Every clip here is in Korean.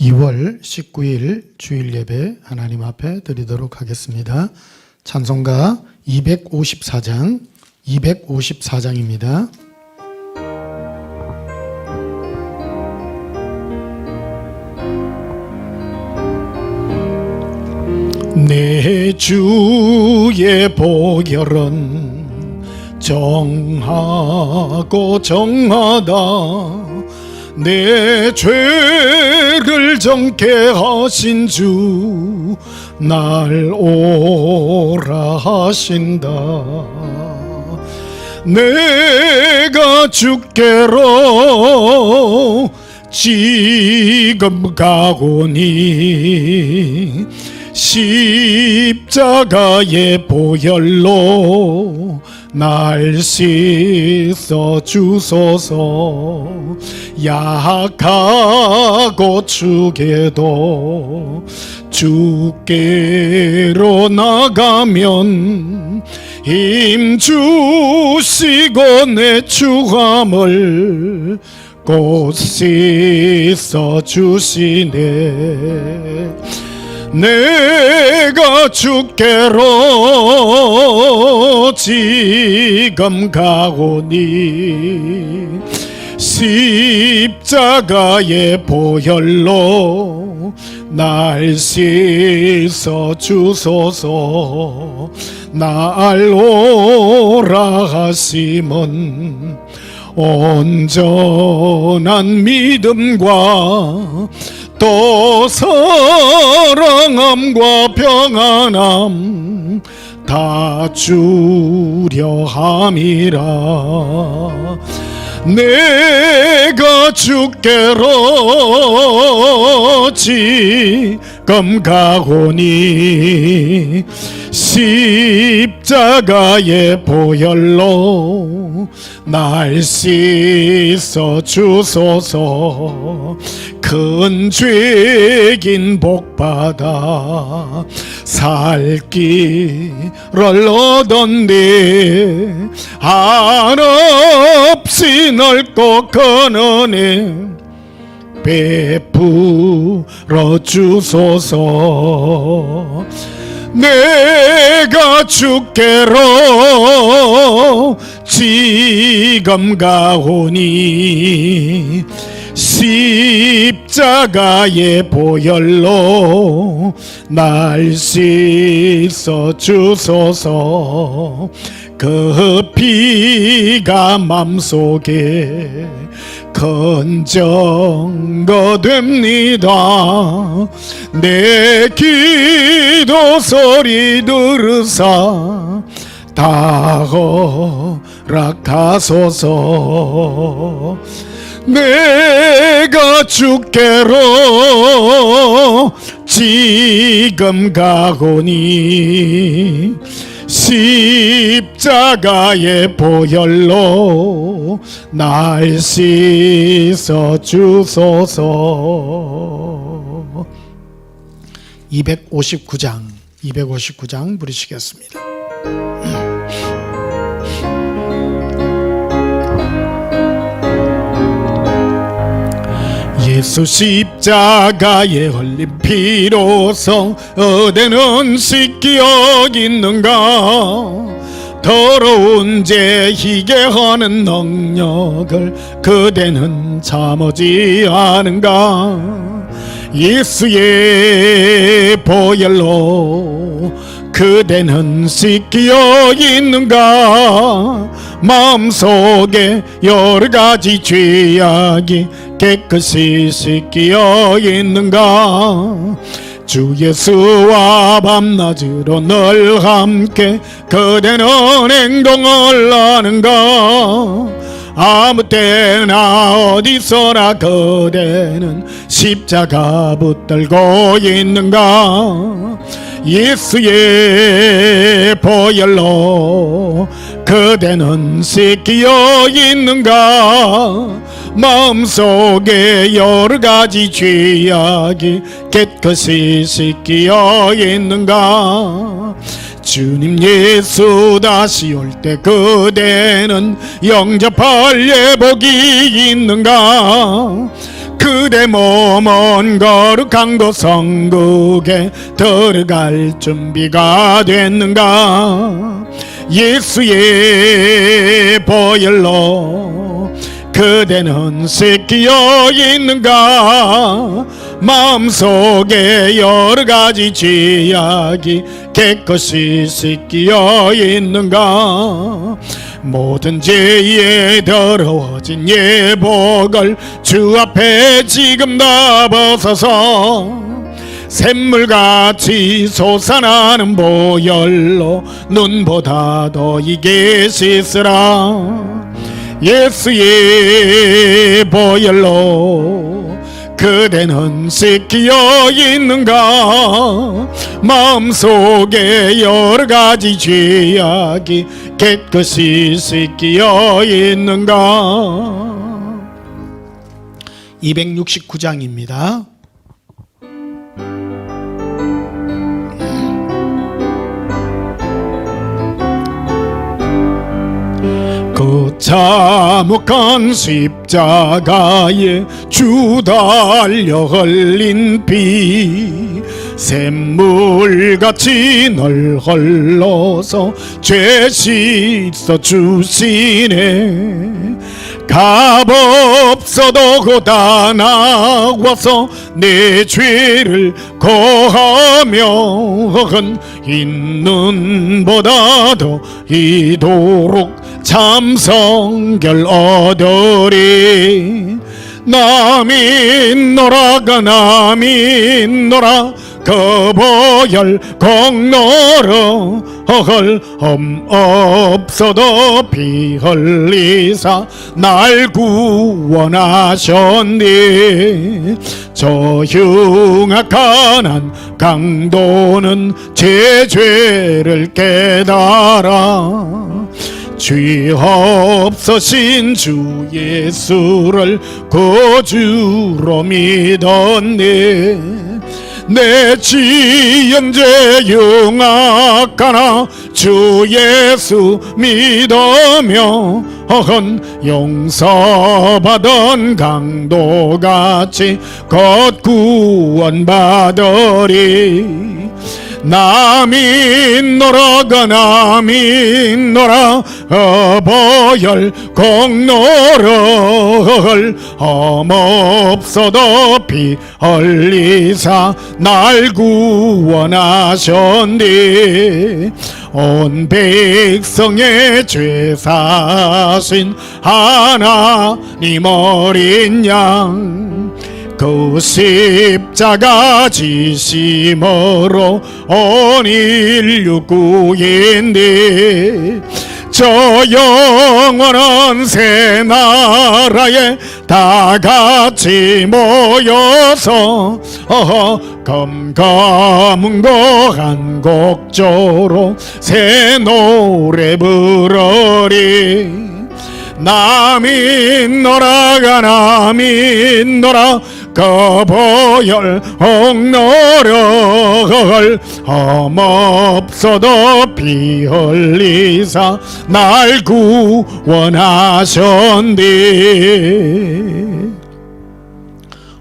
2월 19일 주일 예배 하나님 앞에 드리도록 하겠습니다. 찬송가 254장입니다. 내 주의 보혈은 정하고 정하다. 내 죄를 정케 하신 주 날 오라 하신다. 내가 주께로 지금 가오니 십자가의 보혈로 날 씻어 주소서. 약하고 죽게도 주께로 나가면 힘 주시고 내 추함을 곧 씻어 주시네. 내가 주께로 지금 가오니 십자가의 보혈로 날 씻어 주소서. 날 오라 하심은 온전한 믿음과 또 사랑함과 평안함 다 주려 함이라. 내가 주께로 지금 가오니 십자가의 보혈로 날 씻어 주소서. 큰 죄긴 복받아 살 길을 얻었네. 한없이 넓고 큰 은혜 베풀어 주소서. 내가 주께로 지금 가오니 십자가의 보혈로 날 씻어 주소서. 그 피가 맘속에 건정거 됩니다. 내 기도 소리 들으사 다 허락하소서. 내가 주께로 지금 가오니 십자가의 보혈로 날 씻어 주소서. 259장 부르시겠습니다. 예수 십자가에 흘린 피로서 어디는 씻기 여기는가. 더러운 죄 희게 하는 능력을 그대는 참지 않은가. 예수의 보혈로 그대는 씻기어 있는가. 마음속에 여러가지 죄악이 깨끗이 씻기어 있는가. 주 예수와 밤낮으로 늘 함께 그대는 행동을 하는가. 아무 때나 어디서나 그대는 십자가 붙들고 있는가. 예수의 보혈로 그대는 씻기어 있는가. 마음속에 여러가지 죄악이 깨끗이 씻기어 있는가. 주님 예수 다시 올 때 그대는 영접할 예복이 있는가. 그대 몸은 거룩한 곳 성국에 들어갈 준비가 됐는가? 예수의 보혈로 그대는 씻기어 있는가? 마음속에 여러가지 죄악이 깨끗이 씻기어 있는가? 모든 죄에 더러워진 예복을 주 앞에 지금 다 벗어서 샘물같이 솟아나는 보혈로 눈보다 더 이게 씻으라. 예수의 보혈로 그대는 씻기어 있는가? 마음속에 여러가지 죄악이 깨끗이 씻기어 있는가? 269장입니다. 그 참혹한 십자가에 주 달려 흘린 피 샘물같이 널 흘러서 죄 씻어 주시네. 값없어도 고다 나와서 내 죄를 고하며 있는보다 더 이도록 참 성결 얻으리. 나 믿노라가 나 믿노라 그 보혈 공로로 없어도 피 흘리사 날 구원하셨니. 저 흉악한 강도는 제 죄를 깨달아 죄 없으신 주 예수를 구주로 믿었네. 내 지연죄 흉악하나 주 예수 믿으며 용서받은 강도같이 곧 구원받으리. 나 믿노라가 나 믿노라 보혈 공로를 험없어도 피 흘리사 날 구원하셨니. 온 백성의 죄 사신 하나님 어린 양 그 십자가 지심으로 온 인류 구했네. 저 영원한 새 나라에 다 같이 모여서 검검은고한 곡조로 새 노래 부르리. 나 믿노라가 나 믿노라 그 보혈 홍노를 험없어도 피 흘리사 날 구원하셨니.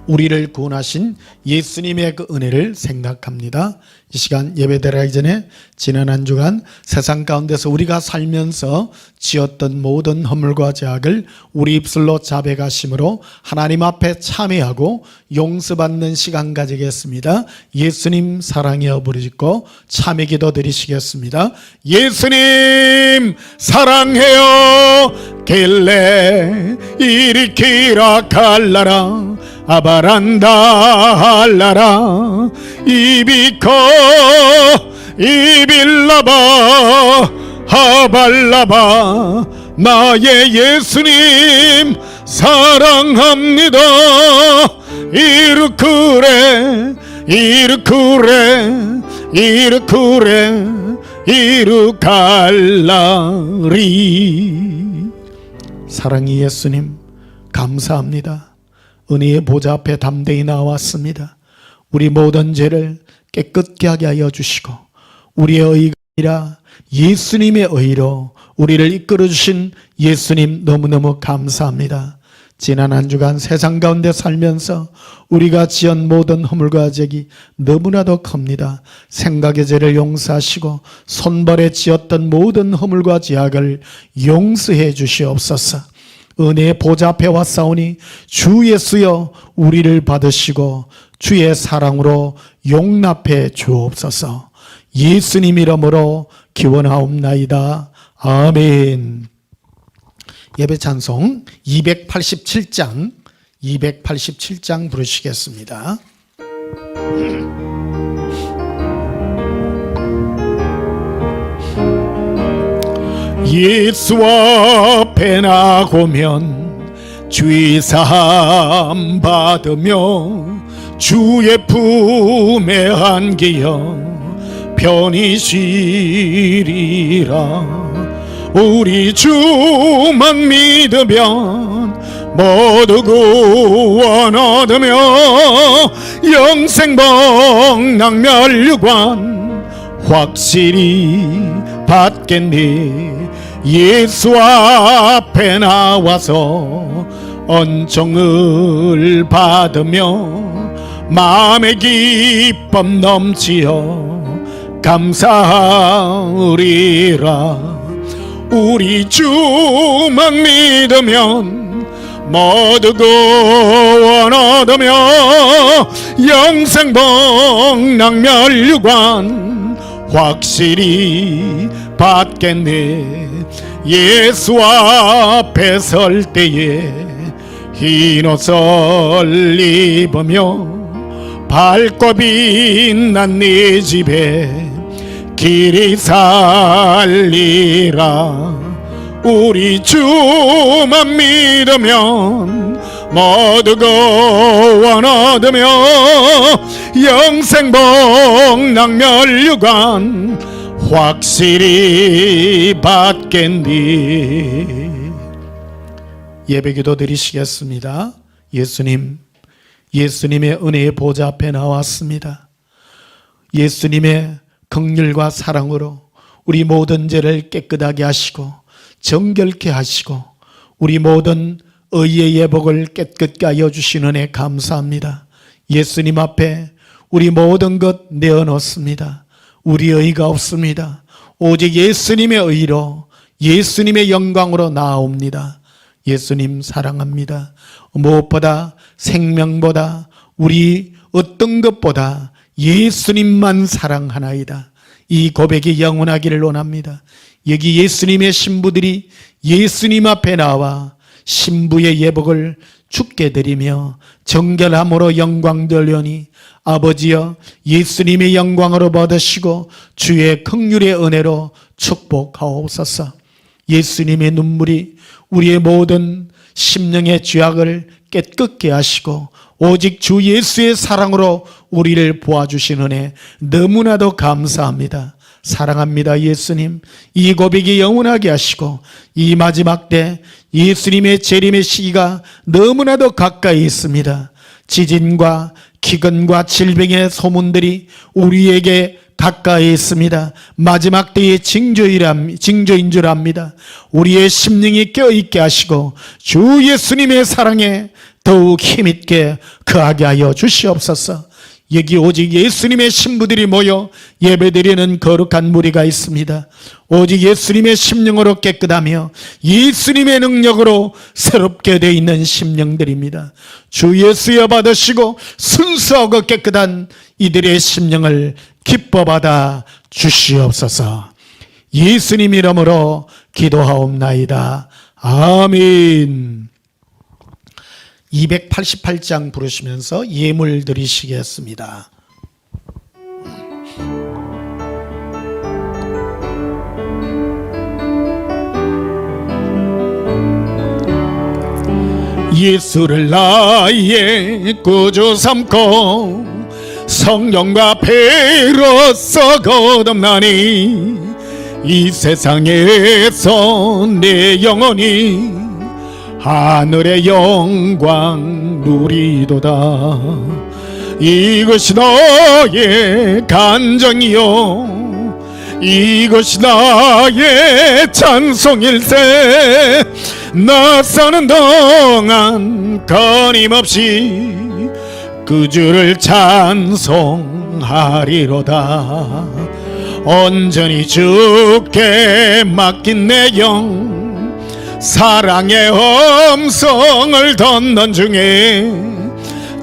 우리를 구원하신 예수님의 그 은혜를 생각합니다. 이 시간 예배 드리기 전에 지난 한 주간 세상 가운데서 우리가 살면서 지었던 모든 허물과 죄악을 우리 입술로 자백하심으로 하나님 앞에 참회하고 용서받는 시간 가지겠습니다. 예수님 사랑하여 부르짖고 참회 기도 드리시겠습니다. 예수님 사랑해요 길래 일으키라 갈라라 아바란다 할라라 이비커 이빌라바 하발라바 나의 예수님 사랑합니다. 이르크레 이르크레 이르크레 이르갈라리. 사랑의 예수님 감사합니다. 은혜의 보좌 앞에 담대히 나왔습니다. 우리 모든 죄를 깨끗게 하게 하여 주시고 우리의 의가 아니라 예수님의 의로 우리를 이끌어 주신 예수님 너무너무 감사합니다. 지난 한 주간 세상 가운데 살면서 우리가 지은 모든 허물과 죄악이 너무나도 큽니다. 생각의 죄를 용서하시고 손발에 지었던 모든 허물과 죄악을 용서해 주시옵소서. 은혜의 보좌 앞에 왔사오니 주 예수여 우리를 받으시고 주의 사랑으로 용납해 주옵소서. 예수님 이름으로 기원하옵나이다. 아멘. 예배 찬송 287장 부르시겠습니다. 예수 앞에 나오면 주의 사함 받으며 주의 품에 안기어 편히 쉬리라. 우리 주만 믿으면 모두 구원 얻으며 영생 복락 멸류관 확실히 받겠네. 예수 앞에 나와서 은총을 받으며 마음의 기쁨 넘치어 감사하리라. 우리 주만 믿으면 모두 구원 얻으며 영생 복락 멸류관 확실히 받겠네. 예수 앞에 설 때에 흰 옷을 입으며 밝고 빛난 네 집에 길이 살리라. 우리 주만 믿으면 모두 구원 얻으며 영생 복락 멸류관 확실히 받겠니. 예배기도 드리시겠습니다. 예수님의 은혜의 보좌 앞에 나왔습니다. 예수님의 긍휼과 사랑으로 우리 모든 죄를 깨끗하게 하시고 정결케 하시고 우리 모든 의의 예복을 깨끗게 하여 주신 은혜 감사합니다. 예수님 앞에 우리 모든 것 내어놓습니다. 우리 의가 없습니다. 오직 예수님의 의로 예수님의 영광으로 나아옵니다. 예수님 사랑합니다. 무엇보다 생명보다 우리 어떤 것보다 예수님만 사랑하나이다. 이 고백이 영원하기를 원합니다. 여기 예수님의 신부들이 예수님 앞에 나와 신부의 예복을 주께 드리며 정결함으로 영광 돌려니 아버지여 예수님의 영광으로 받으시고 주의 긍휼의 은혜로 축복하옵소서. 예수님의 눈물이 우리의 모든 심령의 죄악을 깨끗게 하시고 오직 주 예수의 사랑으로 우리를 보아주신 은혜 너무나도 감사합니다. 사랑합니다. 예수님, 이 고백이 영원하게 하시고 이 마지막 때 예수님의 재림의 시기가 너무나도 가까이 있습니다. 지진과 기근과 질병의 소문들이 우리에게 가까이 있습니다. 마지막 때의 징조인 줄 압니다. 우리의 심령이 껴있게 하시고 주 예수님의 사랑에 더욱 힘있게 거하게 하여 주시옵소서. 여기 오직 예수님의 신부들이 모여 예배드리는 거룩한 무리가 있습니다. 오직 예수님의 심령으로 깨끗하며 예수님의 능력으로 새롭게 되어 있는 심령들입니다. 주 예수여 받으시고 순수하고 깨끗한 이들의 심령을 기뻐 받아 주시옵소서. 예수님 이름으로 기도하옵나이다. 아멘. 288장 부르시면서 예물 드리시겠습니다. 예수를 나의 구주 삼고 성령과 배로서 거듭나니 이 세상에서 내 영혼이 하늘의 영광 누리도다. 이것이 너의 간정이요 이것이 나의 찬송일세. 나 사는 동안 끊임없이 그 주를 찬송하리로다. 온전히 주께 맡긴 내 영, 사랑의 음성을 듣는 중에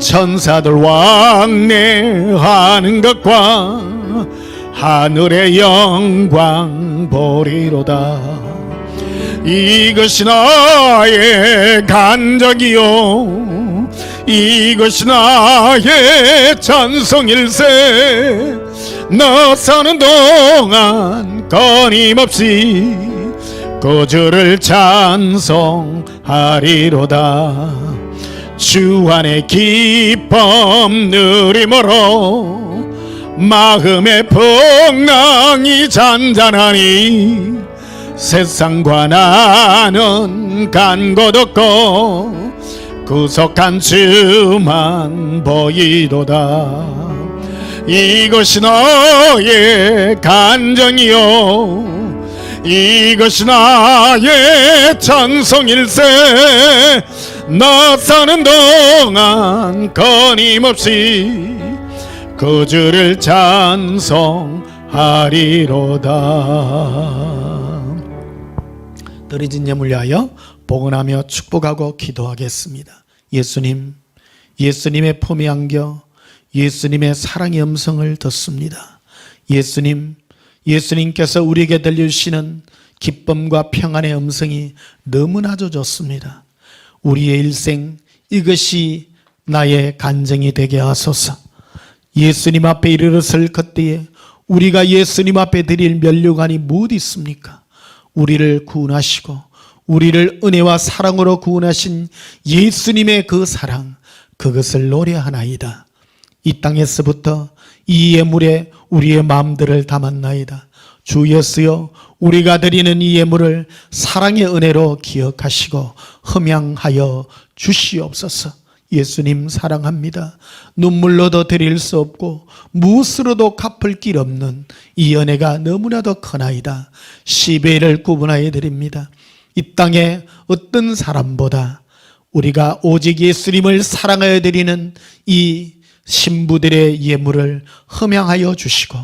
천사들 왕래하는 것과 하늘의 영광 보리로다. 이것이 나의 간적이요, 이것이 나의 찬송일세. 나 사는 동안 끊임없이 그 주를 찬송하리로다. 주 안에 기쁨 누림으로 마음의 풍랑이 잔잔하니 세상과 나는 간 곳 없고 구속한 주만 보이도다. 이것이 너의 간정이요, 이것이 나의 찬송일세. 나 사는 동안 끊임없이 그 주를 찬송하리로다. 드려진 예물 위하여 봉헌하며 축복하고 기도하겠습니다. 예수님, 예수님의 품에 안겨 예수님의 사랑의 음성을 듣습니다. 예수님, 예수님께서 우리에게 들려주시는 기쁨과 평안의 음성이 너무나도 좋습니다. 우리의 일생 이것이 나의 간증이 되게 하소서. 예수님 앞에 이르렀을 그때에 우리가 예수님 앞에 드릴 면류관이 무엇이 있습니까? 우리를 구원하시고 우리를 은혜와 사랑으로 구원하신 예수님의 그 사랑, 그것을 노래하나이다. 이 땅에서부터 이 예물에 우리의 마음들을 담았나이다. 주 예수여, 우리가 드리는 이 예물을 사랑의 은혜로 기억하시고 흠양하여 주시옵소서. 예수님 사랑합니다. 눈물로도 드릴 수 없고 무엇으로도 갚을 길 없는 이 은혜가 너무나도 크나이다. 시베를 구분하여 드립니다. 이 땅에 어떤 사람보다 우리가 오직 예수님을 사랑하여 드리는 이 신부들의 예물을 흠양하여 주시고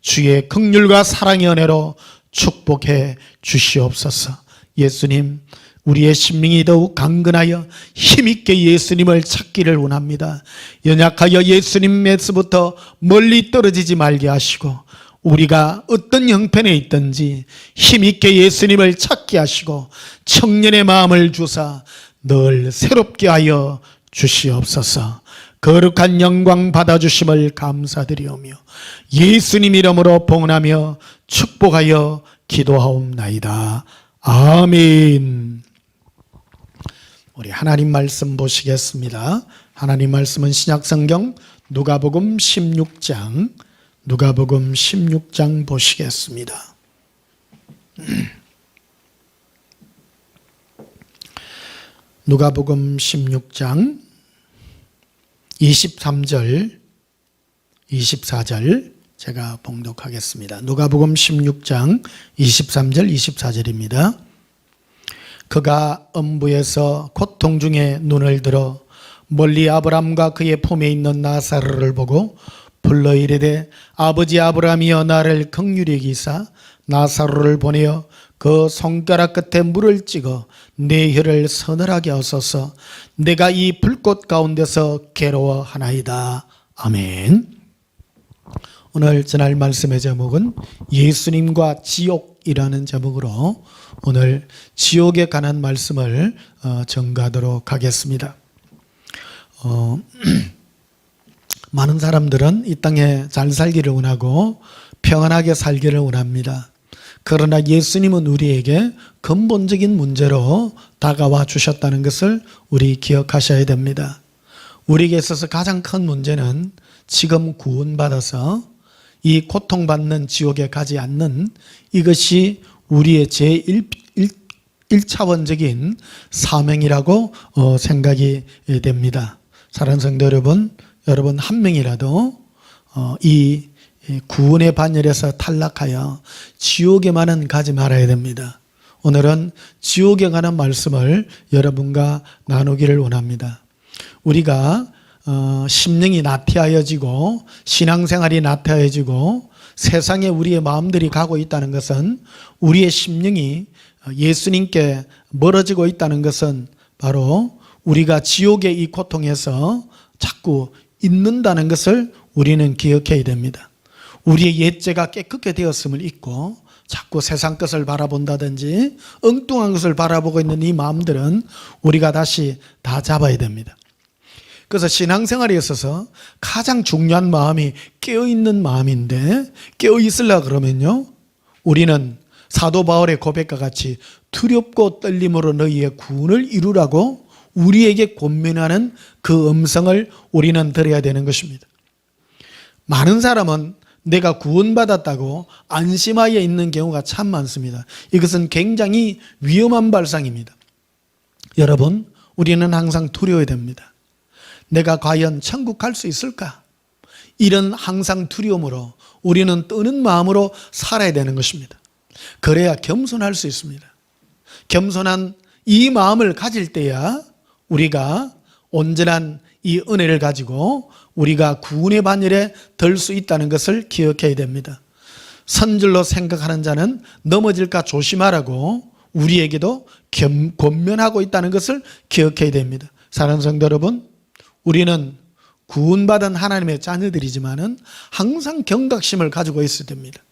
주의 긍휼과 사랑의 은혜로 축복해 주시옵소서. 예수님, 우리의 심령이 더욱 강건하여 힘있게 예수님을 찾기를 원합니다. 연약하여 예수님에서부터 멀리 떨어지지 말게 하시고 우리가 어떤 형편에 있든지 힘있게 예수님을 찾게 하시고 청년의 마음을 주사 늘 새롭게 하여 주시옵소서. 거룩한 영광 받아주심을 감사드리오며 예수님 이름으로 봉헌하며 축복하여 기도하옵나이다. 아멘. 우리 하나님 말씀 보시겠습니다. 하나님 말씀은 신약성경 누가복음 16장 보시겠습니다. 누가복음 16장 23절 24절 제가 봉독하겠습니다. 누가복음 16장 23절 24절입니다. 그가 음부에서 고통 중에 눈을 들어 멀리 아브람과 그의 품에 있는 나사로를 보고 불러 이르되 아버지 아브람이여 나를 긍휼히 여기사 나사로를 보내어 그 손가락 끝에 물을 찍어 내 혀를 서늘하게 하소서. 내가 이 불꽃 가운데서 괴로워하나이다. 아멘. 오늘 전할 말씀의 제목은 예수님과 지옥이라는 제목으로 오늘 지옥에 관한 말씀을 전가하도록 하겠습니다. 많은 사람들은 이 땅에 잘 살기를 원하고 평안하게 살기를 원합니다. 그러나 예수님은 우리에게 근본적인 문제로 다가와 주셨다는 것을 우리 기억하셔야 됩니다. 우리에게 있어서 가장 큰 문제는 지금 구원받아서 이 고통받는 지옥에 가지 않는 이것이 우리의 제1차원적인 사명이라고 생각이 됩니다. 사랑하는 성도 여러분 한 명이라도 이 구원의 반열에서 탈락하여 지옥에만은 가지 말아야 됩니다. 오늘은 지옥에 관한 말씀을 여러분과 나누기를 원합니다. 우리가 심령이 나태하여지고 신앙생활이 나태해지고 세상에 우리의 마음들이 가고 있다는 것은, 우리의 심령이 예수님께 멀어지고 있다는 것은 바로 우리가 지옥의 이 고통에서 자꾸 있는다는 것을 우리는 기억해야 됩니다. 우리의 옛죄가 깨끗게 되었음을 잊고 자꾸 세상 것을 바라본다든지 엉뚱한 것을 바라보고 있는 이 마음들은 우리가 다시 다 잡아야 됩니다. 그래서 신앙생활에 있어서 가장 중요한 마음이 깨어있는 마음인데, 깨어있으려고 그러면요, 우리는 사도 바울의 고백과 같이 두렵고 떨림으로 너희의 구원을 이루라고 우리에게 권면하는 그 음성을 우리는 들어야 되는 것입니다. 많은 사람은 내가 구원받았다고 안심하여 있는 경우가 참 많습니다. 이것은 굉장히 위험한 발상입니다. 여러분, 우리는 항상 두려워야 됩니다. 내가 과연 천국 갈 수 있을까? 이런 항상 두려움으로 우리는 떠는 마음으로 살아야 되는 것입니다. 그래야 겸손할 수 있습니다. 겸손한 이 마음을 가질 때야 우리가 온전한 이 은혜를 가지고 우리가 구원의 반열에 들 수 있다는 것을 기억해야 됩니다. 선줄로 생각하는 자는 넘어질까 조심하라고 우리에게도 권면하고 있다는 것을 기억해야 됩니다. 사랑하는 성도 여러분, 우리는 구원받은 하나님의 자녀들이지만은 항상 경각심을 가지고 있어야 됩니다.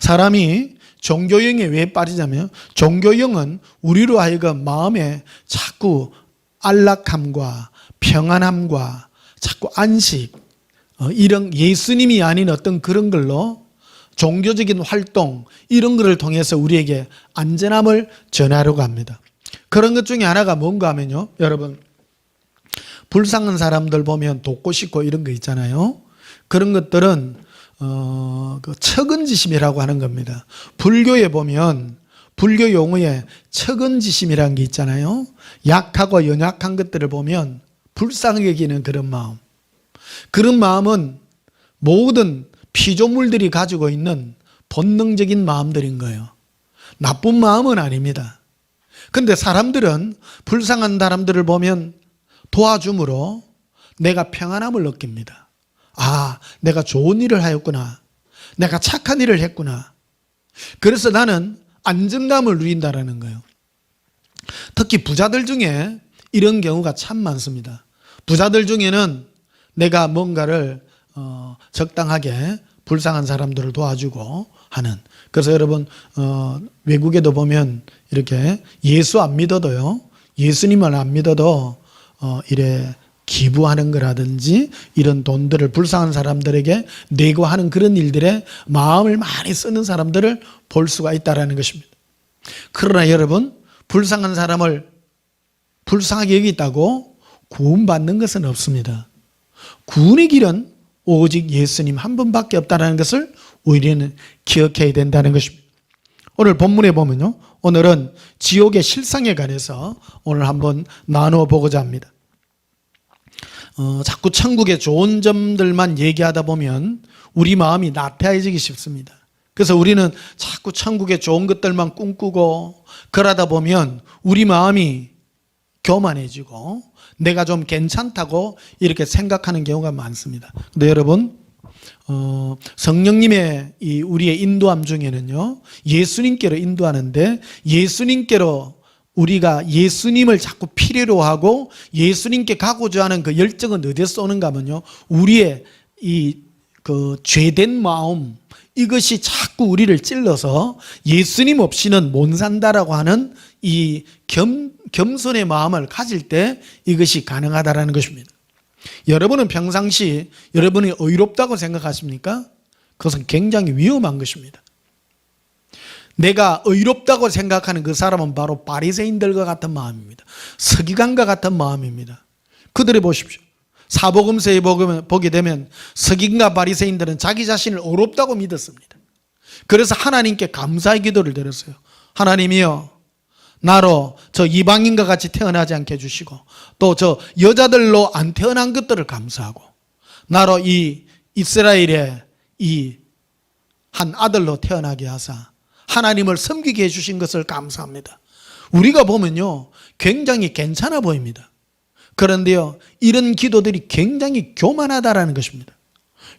사람이 종교형에 왜 빠지냐면, 종교형은 우리로 하여금 마음에 자꾸 안락함과 평안함과 자꾸 안식, 이런 예수님이 아닌 어떤 그런 걸로 종교적인 활동, 이런 것을 통해서 우리에게 안전함을 전하려고 합니다. 그런 것 중에 하나가 뭔가 하면요, 여러분, 불쌍한 사람들 보면 돕고 싶고 이런 거 있잖아요. 그런 것들은 그 척은지심이라고 하는 겁니다. 불교에 보면 불교 용어에 척은지심이라는 게 있잖아요. 약하고 연약한 것들을 보면 불쌍히 여기는 그런 마음. 그런 마음은 모든 피조물들이 가지고 있는 본능적인 마음들인 거예요. 나쁜 마음은 아닙니다. 그런데 사람들은 불쌍한 사람들을 보면 도와줌으로 내가 평안함을 느낍니다. 아, 내가 좋은 일을 하였구나. 내가 착한 일을 했구나. 그래서 나는 안정감을 누린다라는 거예요. 특히 부자들 중에 이런 경우가 참 많습니다. 부자들 중에는 내가 뭔가를 적당하게 불쌍한 사람들을 도와주고 하는. 그래서 여러분, 외국에도 보면 이렇게 예수 안 믿어도요, 예수님을 안 믿어도 이래 기부하는 거라든지 이런 돈들을 불쌍한 사람들에게 내고 하는 그런 일들에 마음을 많이 쓰는 사람들을 볼 수가 있다는 것입니다. 그러나 여러분, 불쌍한 사람을 불쌍하게 여기다고 구원받는 것은 없습니다. 구원의 길은 오직 예수님 한 분밖에 없다는 것을 우리는 기억해야 된다는 것입니다. 오늘 본문에 보면요, 오늘은 지옥의 실상에 관해서 오늘 한번 나누어 보고자 합니다. 자꾸 천국의 좋은 점들만 얘기하다 보면 우리 마음이 나태해지기 쉽습니다. 그래서 우리는 자꾸 천국의 좋은 것들만 꿈꾸고 그러다 보면 우리 마음이 교만해지고 내가 좀 괜찮다고 이렇게 생각하는 경우가 많습니다. 근데 여러분, 성령님의 이 우리의 인도함 중에는요, 예수님께로 인도하는데, 예수님께로 우리가 예수님을 자꾸 필요로 하고 예수님께 가고자 하는 그 열정은 어디서 오는가 하면요, 우리의 이 그 죄된 마음, 이것이 자꾸 우리를 찔러서 예수님 없이는 못 산다라고 하는 이 겸손의 마음을 가질 때 이것이 가능하다라는 것입니다. 여러분은 평상시 여러분이 의롭다고 생각하십니까? 그것은 굉장히 위험한 것입니다. 내가 의롭다고 생각하는 그 사람은 바로 바리새인들과 같은 마음입니다. 서기관과 같은 마음입니다. 그들을 보십시오. 사복음서에 보게 되면 서기관과 바리새인들은 자기 자신을 의롭다고 믿었습니다. 그래서 하나님께 감사의 기도를 드렸어요. 하나님이여, 나로 저 이방인과 같이 태어나지 않게 해주시고 또 저 여자들로 안 태어난 것들을 감사하고 나로 이 이스라엘의 이 한 아들로 태어나게 하사 하나님을 섬기게 해주신 것을 감사합니다. 우리가 보면요, 굉장히 괜찮아 보입니다. 그런데요, 이런 기도들이 굉장히 교만하다라는 것입니다.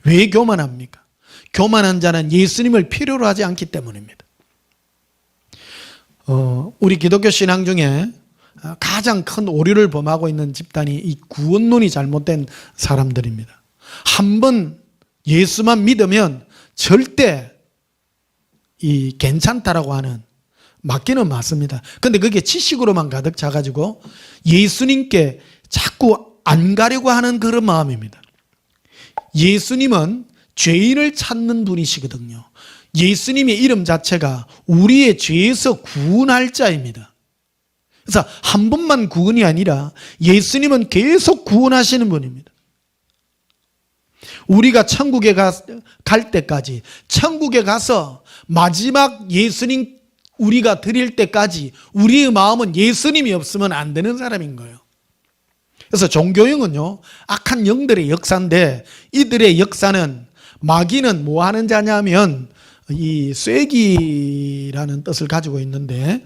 왜 교만합니까? 교만한 자는 예수님을 필요로 하지 않기 때문입니다. 우리 기독교 신앙 중에 가장 큰 오류를 범하고 있는 집단이 이 구원론이 잘못된 사람들입니다. 한번 예수만 믿으면 절대 이 괜찮다라고 하는, 맞기는 맞습니다. 근데 그게 지식으로만 가득 차가지고 예수님께 자꾸 안 가려고 하는 그런 마음입니다. 예수님은 죄인을 찾는 분이시거든요. 예수님의 이름 자체가 우리의 죄에서 구원할 자입니다. 그래서 한 번만 구원이 아니라 예수님은 계속 구원하시는 분입니다. 우리가 천국에 갈 때까지, 천국에 가서 마지막 예수님 우리가 드릴 때까지 우리의 마음은 예수님이 없으면 안 되는 사람인 거예요. 그래서 종교형은요, 악한 영들의 역사인데, 이들의 역사는, 마귀는 뭐 하는 자냐면 이 쐐기라는 뜻을 가지고 있는데,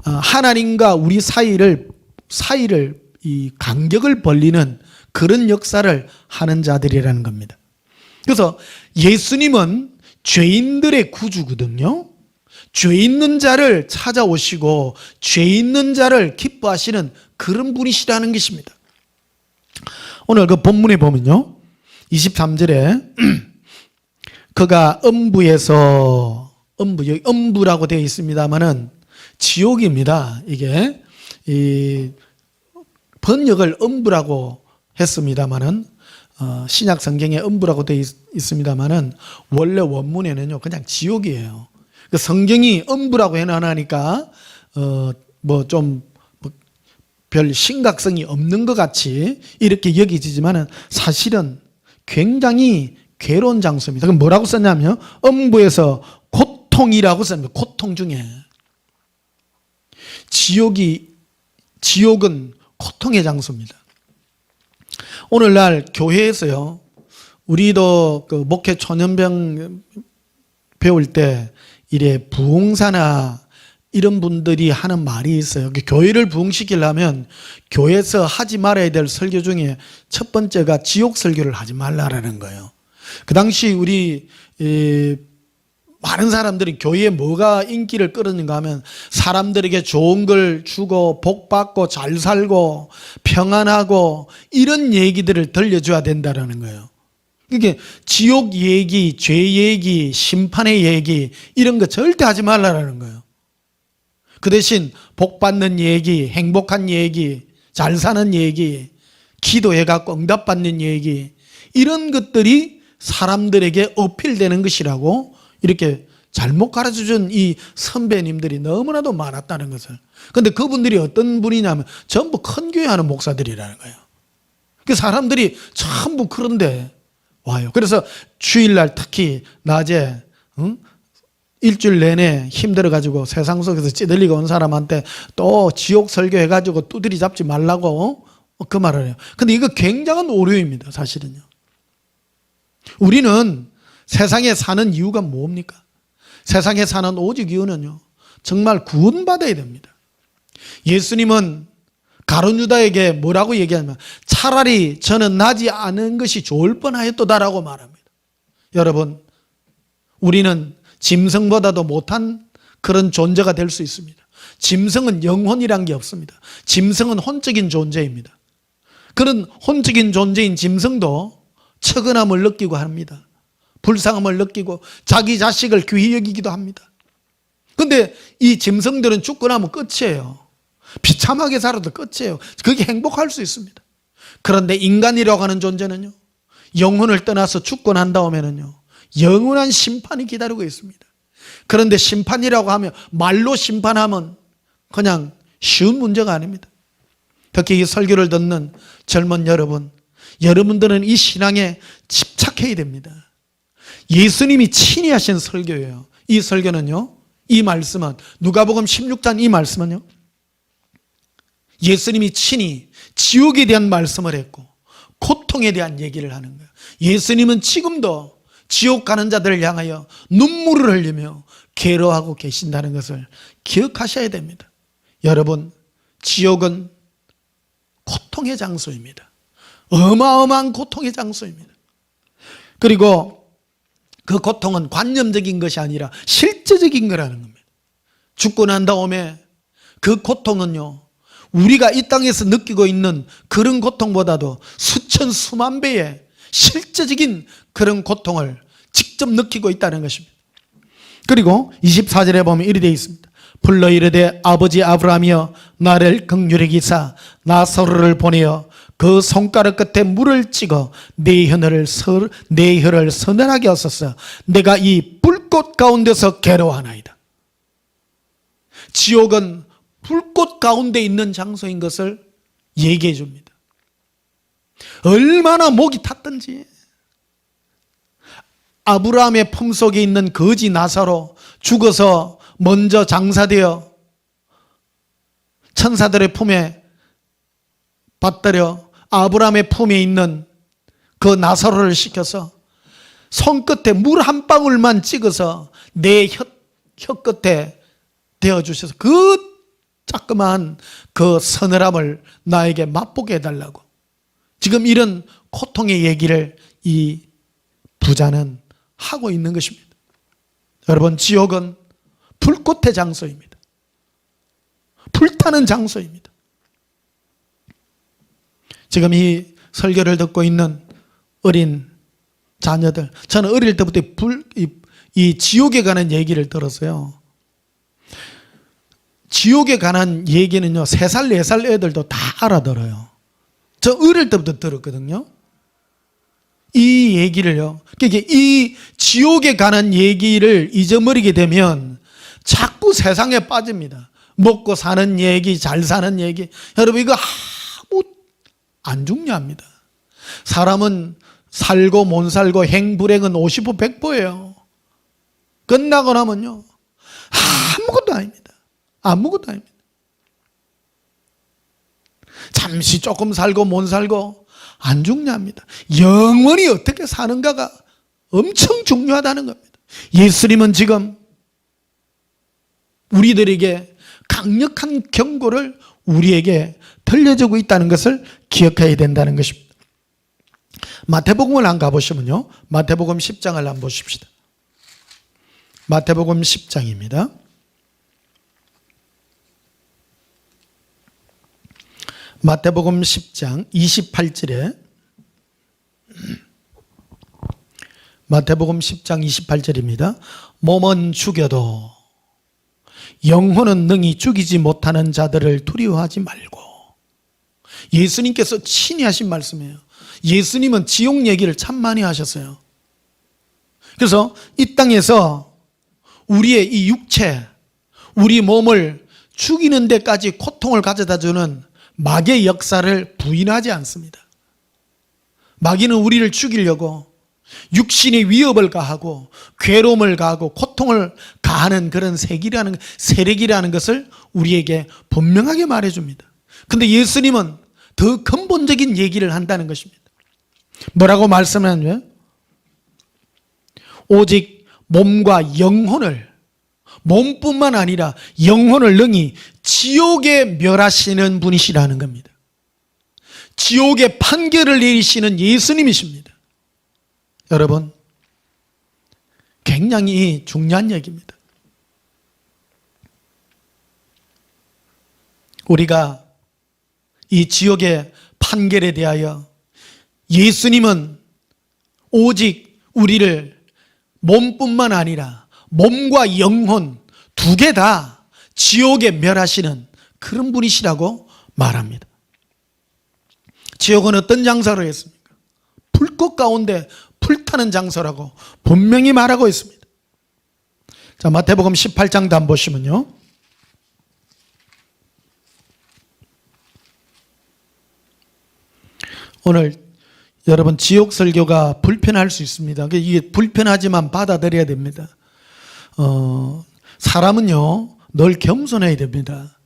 하나님과 우리 사이를 이 간격을 벌리는 그런 역사를 하는 자들이라는 겁니다. 그래서 예수님은 죄인들의 구주거든요. 죄 있는 자를 찾아오시고 죄 있는 자를 기뻐하시는 그런 분이시라는 것입니다. 오늘 그 본문에 보면요, 23절에 그가 음부에서, 여기 음부라고 되어 있습니다만은 지옥입니다. 이게 이 번역을 음부라고 했습니다만은 신약 성경에 음부라고 되어 있습니다만은 원래 원문에는요 그냥 지옥이에요. 그 성경이 음부라고 해놔니까 뭐 좀 별 심각성이 없는 것 같이 이렇게 여기지만은 사실은 굉장히 괴로운 장소입니다. 그럼 뭐라고 썼냐면요, 음부에서 고통이라고 썼습니다. 고통 중에 지옥은 고통의 장소입니다. 오늘날 교회에서요, 우리도 그 목회 초년병 배울 때 이래 부흥사나 이런 분들이 하는 말이 있어요. 교회를 부흥시키려면 교회에서 하지 말아야 될 설교 중에 첫 번째가 지옥 설교를 하지 말라라는 거예요. 그 당시 우리 많은 사람들이 교회에 뭐가 인기를 끌었는가 하면 사람들에게 좋은 걸 주고 복 받고 잘 살고 평안하고 이런 얘기들을 들려줘야 된다는 거예요. 이게 지옥 얘기, 죄 얘기, 심판의 얘기 이런 거 절대 하지 말라는 거예요. 그 대신 복 받는 얘기, 행복한 얘기, 잘 사는 얘기, 기도해갖고 응답받는 얘기, 이런 것들이 사람들에게 어필되는 것이라고 이렇게 잘못 가르쳐준 이 선배님들이 너무나도 많았다는 것을. 그런데 그분들이 어떤 분이냐면 전부 큰 교회 하는 목사들이라는 거예요. 그 사람들이 전부 그런데 와요. 그래서 주일날 특히 낮에 일주일 내내 힘들어가지고 세상 속에서 찌들리고 온 사람한테 또 지옥 설교해가지고 두드리 잡지 말라고 그 말을 해요. 근데 이거 굉장한 오류입니다. 사실은요. 우리는 세상에 사는 이유가 뭡니까? 세상에 사는 오직 이유는요, 정말 구원받아야 됩니다. 예수님은 가룟 유다에게 뭐라고 얘기하냐면 차라리 저는 나지 않은 것이 좋을 뻔하였도다라고 말합니다. 여러분, 우리는 짐승보다도 못한 그런 존재가 될 수 있습니다. 짐승은 영혼이란 게 없습니다. 짐승은 혼적인 존재입니다. 그런 혼적인 존재인 짐승도 처근함을 느끼고 합니다. 불쌍함을 느끼고 자기 자식을 귀히 여기기도 합니다. 그런데 이 짐승들은 죽고 나면 끝이에요. 비참하게 살아도 끝이에요. 그게 행복할 수 있습니다. 그런데 인간이라고 하는 존재는요, 영혼을 떠나서 죽고 난 다음에는요 영원한 심판이 기다리고 있습니다. 그런데 심판이라고 하면 말로 심판하면 그냥 쉬운 문제가 아닙니다. 특히 이 설교를 듣는 젊은 여러분들은 이 신앙에 집착해야 됩니다. 예수님이 친히 하신 설교예요. 이 설교는요, 이 말씀은 누가복음 16장 이 말씀은요, 예수님이 친히 지옥에 대한 말씀을 했고 고통에 대한 얘기를 하는 거예요. 예수님은 지금도 지옥 가는 자들을 향하여 눈물을 흘리며 괴로워하고 계신다는 것을 기억하셔야 됩니다. 여러분, 지옥은 고통의 장소입니다. 어마어마한 고통의 장소입니다. 그리고 그 고통은 관념적인 것이 아니라 실제적인 거라는 겁니다. 죽고 난 다음에 그 고통은요, 우리가 이 땅에서 느끼고 있는 그런 고통보다도 수천 수만 배의 실제적인 그런 고통을 직접 느끼고 있다는 것입니다. 그리고 24절에 보면 이렇게 되어 있습니다. 불러 이르되 아버지 아브라함이여 나를 긍휼히 여기사 나사로를 보내어 그 손가락 끝에 물을 찍어 내 혀를 서늘하게 하소서. 내가 이 불꽃 가운데서 괴로워하나이다. 지옥은 불꽃 가운데 있는 장소인 것을 얘기해 줍니다. 얼마나 목이 탔던지. 아브라함의 품속에 있는 거지 나사로 죽어서 먼저 장사되어 천사들의 품에 받들여 아브라함의 품에 있는 그 나사로를 시켜서 손끝에 물 한 방울만 찍어서 내 혀 끝에 대어주셔서 그 자그마한 그 서늘함을 나에게 맛보게 해달라고. 지금 이런 고통의 얘기를 이 부자는 하고 있는 것입니다. 여러분, 지옥은 불꽃의 장소입니다. 불타는 장소입니다. 지금 이 설교를 듣고 있는 어린 자녀들, 저는 어릴 때부터 이 지옥에 관한 얘기를 들었어요. 지옥에 관한 얘기는요, 3살, 4살 애들도 다 알아들어요. 저 어릴 때부터 들었거든요. 이 얘기를요, 그러니까 이 지옥에 관한 얘기를 잊어버리게 되면 자꾸 세상에 빠집니다. 먹고 사는 얘기, 잘 사는 얘기. 여러분, 이거 아무 안 중요합니다. 사람은 살고 못 살고 행불행은 50% 100%예요. 끝나고 나면요, 아무것도 아닙니다. 아무것도 아닙니다. 잠시 조금 살고 못 살고 안 중요합니다. 영원히 어떻게 사는가가 엄청 중요하다는 겁니다. 예수님은 지금 우리들에게 강력한 경고를 우리에게 들려주고 있다는 것을 기억해야 된다는 것입니다. 마태복음을 한번 가보시면요, 마태복음 10장을 한번 보십시다. 마태복음 10장입니다. 마태복음 10장 28절에 마태복음 10장 28절입니다. 몸은 죽여도 영혼은 능히 죽이지 못하는 자들을 두려워하지 말고. 예수님께서 친히 하신 말씀이에요. 예수님은 지옥 얘기를 참 많이 하셨어요. 그래서 이 땅에서 우리의 이 육체, 우리 몸을 죽이는 데까지 고통을 가져다 주는 마귀의 역사를 부인하지 않습니다. 마귀는 우리를 죽이려고 육신의 위협을 가하고 괴로움을 가하고 고통을 가하는 그런 세력이라는 것을 우리에게 분명하게 말해줍니다. 그런데 예수님은 더 근본적인 얘기를 한다는 것입니다. 뭐라고 말씀하냐면 오직 몸과 영혼을, 몸뿐만 아니라 영혼을 능히 지옥에 멸하시는 분이시라는 겁니다. 지옥의 판결을 내리시는 예수님이십니다. 여러분, 굉장히 중요한 얘기입니다. 우리가 이 지옥의 판결에 대하여 예수님은 오직 우리를 몸뿐만 아니라 몸과 영혼 두 개 다 지옥에 멸하시는 그런 분이시라고 말합니다. 지옥은 어떤 장소로 했습니까? 불꽃 가운데 불타는 장소라고 분명히 말하고 있습니다. 자, 마태복음 18장도 한번 보시면요, 오늘 여러분, 지옥 설교가 불편할 수 있습니다. 이게 불편하지만 받아들여야 됩니다. 사람은요, 늘 겸손해야 됩니다.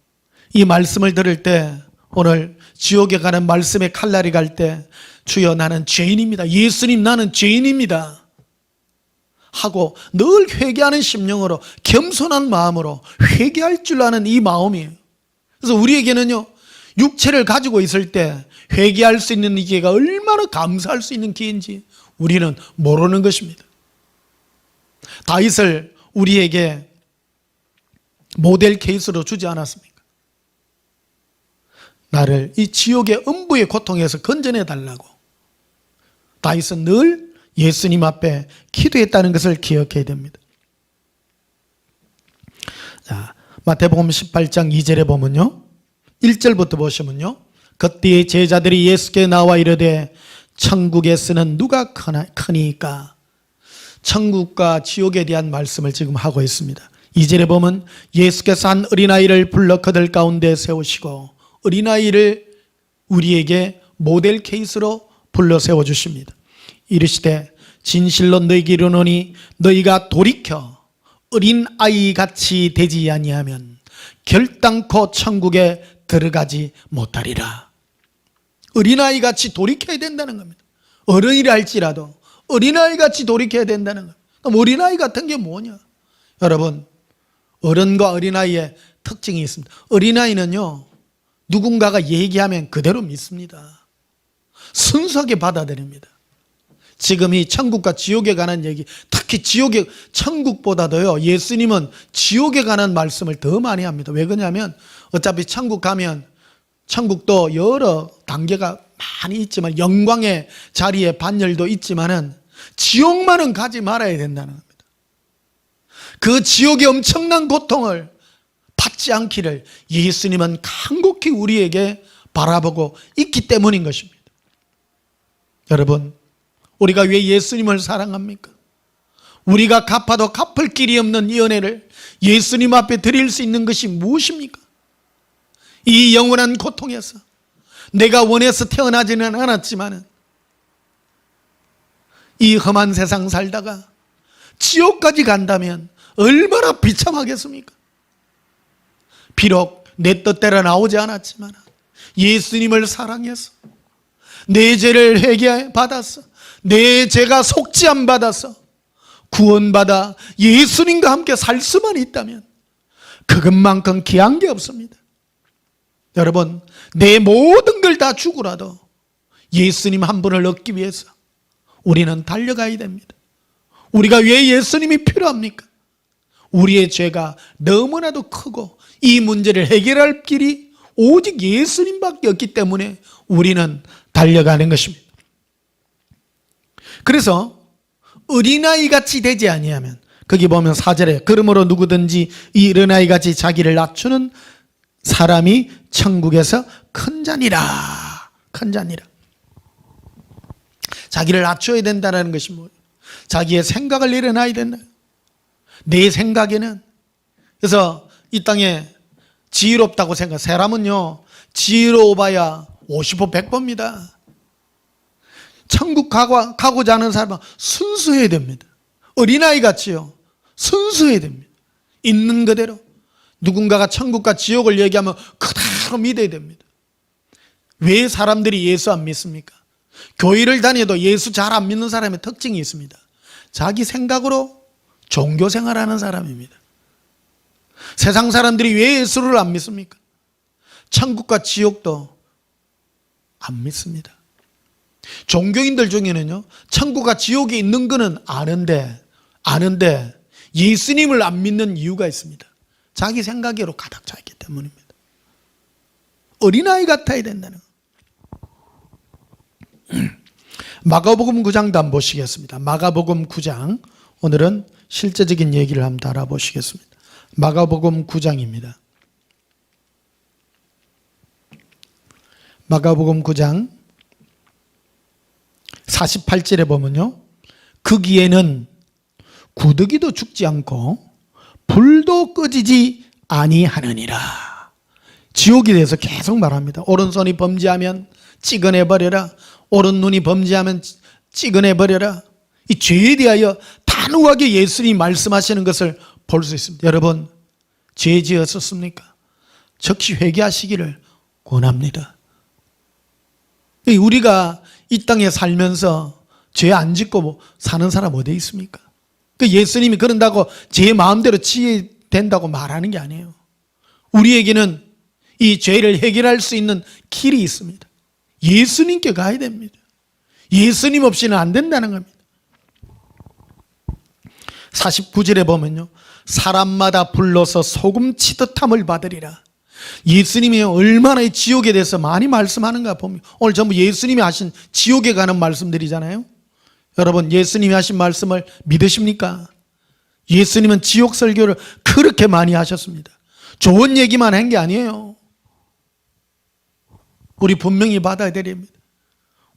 이 말씀을 들을 때, 오늘 지옥에 가는 말씀의 칼날이 갈 때, 주여 나는 죄인입니다. 예수님 나는 죄인입니다. 하고 늘 회개하는 심령으로 겸손한 마음으로 회개할 줄 아는 이 마음이에요. 그래서 우리에게는요, 육체를 가지고 있을 때 회개할 수 있는 이 기회가 얼마나 감사할 수 있는 기회인지 우리는 모르는 것입니다. 다윗을 우리에게 모델 케이스로 주지 않았습니까? 나를 이 지옥의 음부의 고통에서 건져내 달라고 다윗은 늘 예수님 앞에 기도했다는 것을 기억해야 됩니다. 자, 마태복음 18장 2절에 보면요, 1절부터 보시면요, 그때 제자들이 예수께 나와 이르되 천국에서는 누가 크니까? 천국과 지옥에 대한 말씀을 지금 하고 있습니다. 2절에 보면 예수께서 한 어린아이를 불러 그들 가운데 세우시고 어린아이를 우리에게 모델 케이스로 불러 세워주십니다. 이르시되 진실로 너희에게 이르노니 너희가 돌이켜 어린아이같이 되지 아니하면 결단코 천국에 들어가지 못하리라. 어린아이같이 돌이켜야 된다는 겁니다. 어른이라 할지라도 어린아이같이 돌이켜야 된다는 겁니다. 그럼 어린아이 같은 게 뭐냐? 여러분, 어른과 어린아이의 특징이 있습니다. 어린아이는요, 누군가가 얘기하면 그대로 믿습니다. 순수하게 받아들입니다. 지금 이 천국과 지옥에 관한 얘기, 특히 천국보다도요, 예수님은 지옥에 관한 말씀을 더 많이 합니다. 왜 그러냐면 어차피 천국 가면 천국도 여러 단계가 많이 있지만 영광의 자리에 반열도 있지만은 지옥만은 가지 말아야 된다는 겁니다. 그 지옥의 엄청난 고통을 받지 않기를 예수님은 간곡히 우리에게 바라보고 있기 때문인 것입니다. 여러분, 우리가 왜 예수님을 사랑합니까? 우리가 갚아도 갚을 길이 없는 이 은혜를 예수님 앞에 드릴 수 있는 것이 무엇입니까? 이 영원한 고통에서 내가 원해서 태어나지는 않았지만 이 험한 세상 살다가 지옥까지 간다면 얼마나 비참하겠습니까? 비록 내 뜻대로 나오지 않았지만 예수님을 사랑해서 내 죄를 회개받아서 내 죄가 속죄함 받아서 구원받아 예수님과 함께 살 수만 있다면 그것만큼 귀한 게 없습니다. 여러분, 내 모든 걸 다 주고라도 예수님 한 분을 얻기 위해서 우리는 달려가야 됩니다. 우리가 왜 예수님이 필요합니까? 우리의 죄가 너무나도 크고 이 문제를 해결할 길이 오직 예수님밖에 없기 때문에 우리는 달려가는 것입니다. 그래서 어린아이같이 되지 아니하면, 거기 보면 4절에 그러므로 누구든지 이 어린아이같이 자기를 낮추는 사람이 천국에서 큰 자니라. 큰 자니라. 자기를 낮춰야 된다는 것이 뭐예요? 자기의 생각을 내려놔야 된다. 내 생각에는, 그래서 이 땅에 지혜롭다고 생각, 사람은요 지혜로워봐야 50호 100호입니다. 천국 가고자 하는 사람은 순수해야 됩니다. 어린아이 같이요, 순수해야 됩니다. 있는 그대로. 누군가가 천국과 지옥을 얘기하면 그대로 믿어야 됩니다. 왜 사람들이 예수 안 믿습니까? 교회를 다녀도 예수 잘 안 믿는 사람의 특징이 있습니다. 자기 생각으로 종교 생활하는 사람입니다. 세상 사람들이 왜 예수를 안 믿습니까? 천국과 지옥도 안 믿습니다. 종교인들 중에는요, 천국과 지옥이 있는 거는 아는데 예수님을 안 믿는 이유가 있습니다. 자기 생각으로 가득 차 있기 때문입니다. 어린아이 같아야 된다는 거예요. 마가복음 9장도 한번 보시겠습니다. 마가복음 9장, 오늘은 실제적인 얘기를 한번 알아보시겠습니다. 마가복음 9장입니다. 마가복음 9장 48절에 보면요, 거기에는 구더기도 죽지 않고 불도 꺼지지 아니하느니라. 지옥에 대해서 계속 말합니다. 오른손이 범죄하면 찍어내버려라. 오른눈이 범죄하면 찍어내버려라. 이 죄에 대하여 단호하게 예수님이 말씀하시는 것을 볼 수 있습니다. 여러분, 죄 지었었습니까? 즉시 회개하시기를 권합니다. 우리가 이 땅에 살면서 죄 안 짓고 사는 사람 어디 있습니까? 그 예수님이 그런다고 제 마음대로 치유된다고 말하는 게 아니에요. 우리에게는 이 죄를 해결할 수 있는 길이 있습니다. 예수님께 가야 됩니다. 예수님 없이는 안 된다는 겁니다. 49절에 보면요, 사람마다 불러서 소금 치듯함을 받으리라. 예수님이 얼마나 이 지옥에 대해서 많이 말씀하는가 보면, 오늘 전부 예수님이 하신 지옥에 가는 말씀들이잖아요. 여러분, 예수님이 하신 말씀을 믿으십니까? 예수님은 지옥 설교를 그렇게 많이 하셨습니다. 좋은 얘기만 한 게 아니에요. 우리 분명히 받아야 됩니다.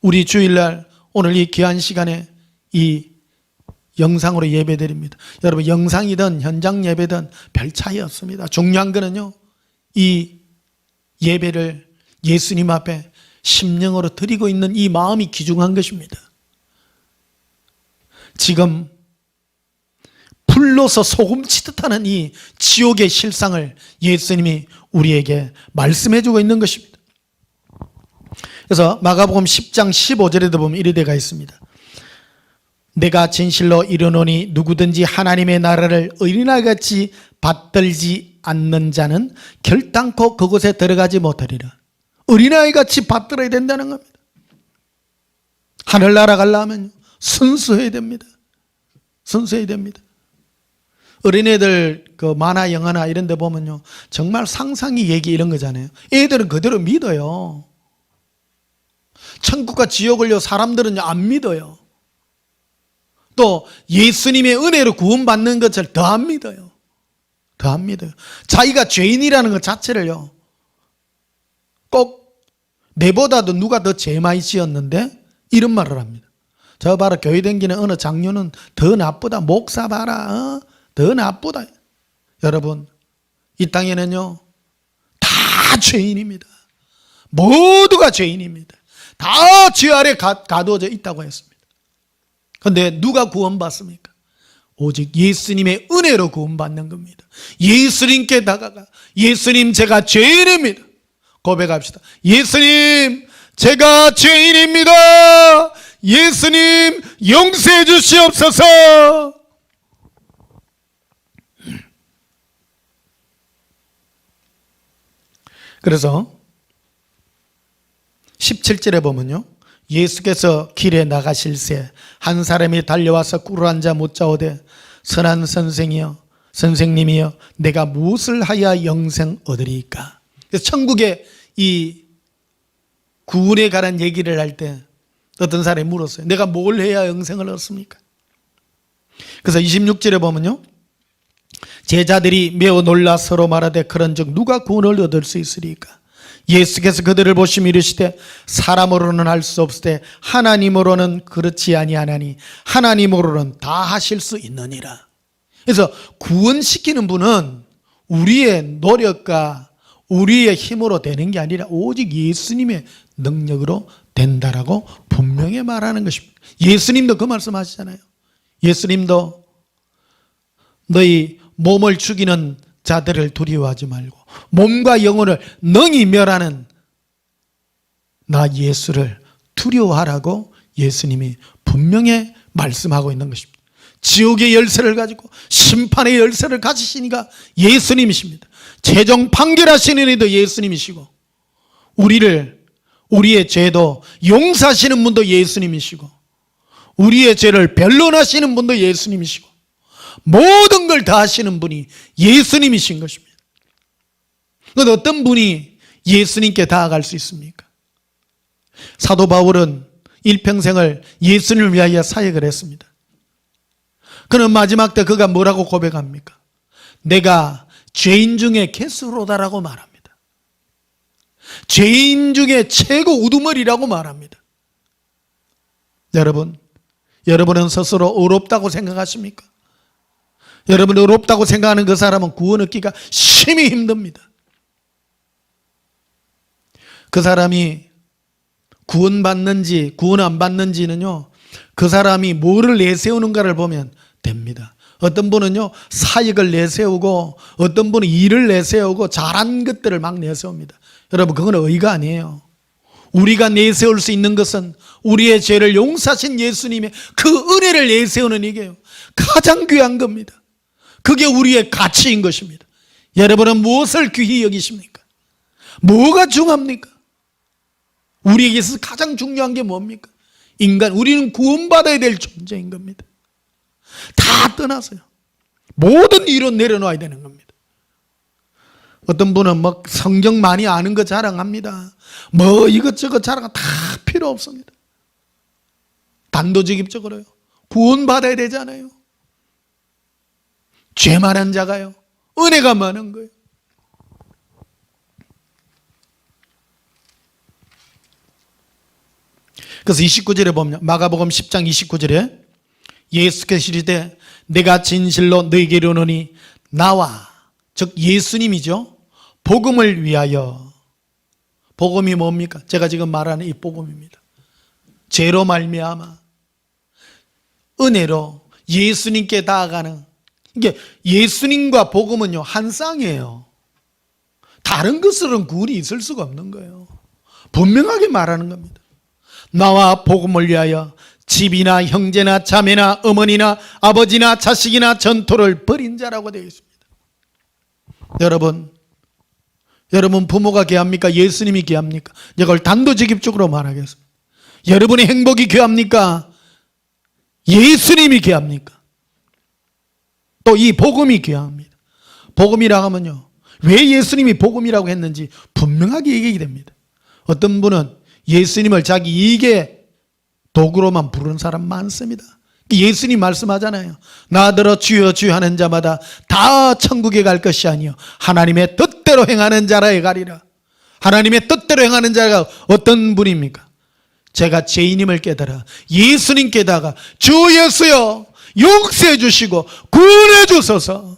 우리 주일날 오늘 이 귀한 시간에 이 영상으로 예배드립니다. 여러분, 영상이든 현장 예배든 별 차이 없습니다. 중요한 거는요, 이 예배를 예수님 앞에 심령으로 드리고 있는 이 마음이 귀중한 것입니다. 지금 불로서 소금 치듯 하는 이 지옥의 실상을 예수님이 우리에게 말씀해 주고 있는 것입니다. 그래서 마가복음 10장 15절에도 보면 이리 되어 있습니다. 내가 진실로 이르노니 누구든지 하나님의 나라를 어린아이같이 받들지 않는 자는 결단코 그곳에 들어가지 못하리라. 어린아이같이 받들어야 된다는 겁니다. 하늘나라 가려면 순수해야 됩니다. 순수해야 됩니다. 어린애들 그 만화 영화나 이런 데 보면요, 정말 상상이 얘기 이런 거잖아요. 애들은 그대로 믿어요. 천국과 지옥을요, 사람들은 안 믿어요. 또 예수님의 은혜로 구원받는 것을 더 안 믿어요. 더 안 믿어요. 자기가 죄인이라는 것 자체를요, 꼭 내보다도 누가 더 죄 많이 지었는데 이런 말을 합니다. 저 봐라, 교회 다니는 어느 장로는 더 나쁘다. 목사 봐라, 더 나쁘다. 여러분, 이 땅에는요, 다 죄인입니다. 모두가 죄인입니다. 다 죄 아래 가두어져 있다고 했습니다. 그런데 누가 구원받습니까? 오직 예수님의 은혜로 구원받는 겁니다. 예수님께 다가가, 예수님, 제가 죄인입니다. 고백합시다. 예수님, 제가 죄인입니다. 예수님, 용서해 주시옵소서. 그래서 17절에 보면요, 예수께서 길에 나가실새 한 사람이 달려와서 꿇어 앉아 묻자오되 선한 선생님이여 내가 무엇을 하여 영생 얻으리이까. 그래서 천국에 이 구원에 관한 얘기를 할 때 어떤 사람이 물었어요. 내가 뭘 해야 영생을 얻습니까? 그래서 26절에 보면요, 제자들이 매우 놀라 서로 말하되 그런즉 누가 구원을 얻을 수 있으리까? 예수께서 그들을 보시며 이르시되 사람으로는 할 수 없으되 하나님으로는 그렇지 아니하나니 하나님으로는 다 하실 수 있느니라. 그래서 구원시키는 분은 우리의 노력과 우리의 힘으로 되는 게 아니라 오직 예수님의 능력으로 된다라고 분명히 말하는 것입니다. 예수님도 그 말씀하시잖아요. 예수님도 너희 몸을 죽이는 자들을 두려워하지 말고 몸과 영혼을 능히 멸하는 나 예수를 두려워하라고 예수님이 분명히 말씀하고 있는 것입니다. 지옥의 열쇠를 가지고 심판의 열쇠를 가지시니까 예수님이십니다. 최종 판결하시는 이도 예수님이시고 우리의 죄도 용서하시는 분도 예수님이시고 우리의 죄를 변론하시는 분도 예수님이시고 모든 걸 다 하시는 분이 예수님이신 것입니다. 그런데 어떤 분이 예수님께 다가갈 수 있습니까? 사도 바울은 일평생을 예수님을 위하여 사역을 했습니다. 그는 마지막 때 그가 뭐라고 고백합니까? 내가 죄인 중에 개수로다라고 말합니다. 죄인 중에 최고 우두머리라고 말합니다. 여러분은 스스로 의롭다고 생각하십니까? 여러분 의롭다고 생각하는 그 사람은 구원 얻기가 심히 힘듭니다. 그 사람이 구원받는지 구원 안 받는지는요, 그 사람이 뭐를 내세우는가를 보면 됩니다. 어떤 분은요 사역을 내세우고 어떤 분은 일을 내세우고 잘한 것들을 막 내세웁니다. 여러분 그건 의가 아니에요. 우리가 내세울 수 있는 것은 우리의 죄를 용서하신 예수님의 그 은혜를 내세우는 이게요, 가장 귀한 겁니다. 그게 우리의 가치인 것입니다. 여러분은 무엇을 귀히 여기십니까? 뭐가 중요합니까? 우리에게 있어서 가장 중요한 게 뭡니까? 인간, 우리는 구원받아야 될 존재인 겁니다. 다 떠나서요, 모든 일은 내려놔야 되는 겁니다. 어떤 분은 뭐 성경 많이 아는 거 자랑합니다. 뭐 이것저것 자랑 다 필요 없습니다. 단도직입적으로요, 구원받아야 되잖아요. 죄 많은 자가요, 은혜가 많은 거예요. 그래서 29절에 보면, 마가복음 10장 29절에 예수께서 이르시되 내가 진실로 너희에게 이르노니 나와, 즉 예수님이죠, 복음을 위하여. 복음이 뭡니까? 제가 지금 말하는 이 복음입니다. 죄로 말미암아 은혜로 예수님께 나아가는, 이게 예수님과 복음은요 한 쌍이에요. 다른 것으로는 구분이 있을 수가 없는 거예요. 분명하게 말하는 겁니다. 나와 복음을 위하여 집이나 형제나 자매나 어머니나 아버지나 자식이나 전토를 벌인 자라고 되어 있습니다. 여러분 부모가 귀합니까? 예수님이 귀합니까? 이걸 단도직입적으로 말하겠습니다. 여러분의 행복이 귀합니까? 예수님이 귀합니까? 또 이 복음이 귀합니다. 복음이라고 하면요, 왜 예수님이 복음이라고 했는지 분명하게 얘기가 됩니다. 어떤 분은 예수님을 자기 이익의 도구로만 부르는 사람 많습니다. 예수님 말씀하잖아요. 나더러 주여 주여 하는 자마다 다 천국에 갈 것이 아니요 하나님의 뜻대로 행하는 자라에 가리라. 하나님의 뜻대로 행하는 자가 어떤 분입니까? 제가 죄인임을 깨달아 예수님께다가 주 예수여 용서해 주시고 구원해 주소서.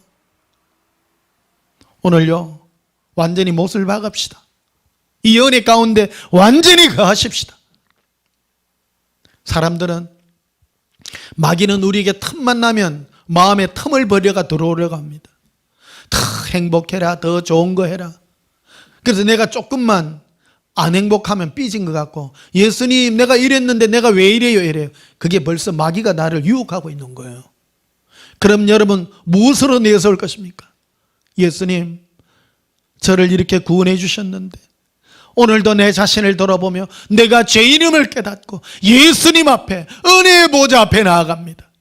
오늘요 완전히 못을 박읍시다. 이 은혜 가운데 완전히 거하십시다. 사람들은 마귀는 우리에게 틈만 나면 마음에 틈을 벌여가 들어오려고 합니다. 더 행복해라, 더 좋은 거 해라. 그래서 내가 조금만 안 행복하면 삐진 것 같고, 예수님 내가 이랬는데 내가 왜 이래요 이래요. 그게 벌써 마귀가 나를 유혹하고 있는 거예요. 그럼 여러분 무엇으로 내세울 것입니까? 예수님 저를 이렇게 구원해 주셨는데 오늘도 내 자신을 돌아보며 내가 죄인임을 깨닫고 예수님 앞에, 은혜의 보좌 앞에 나아갑니다.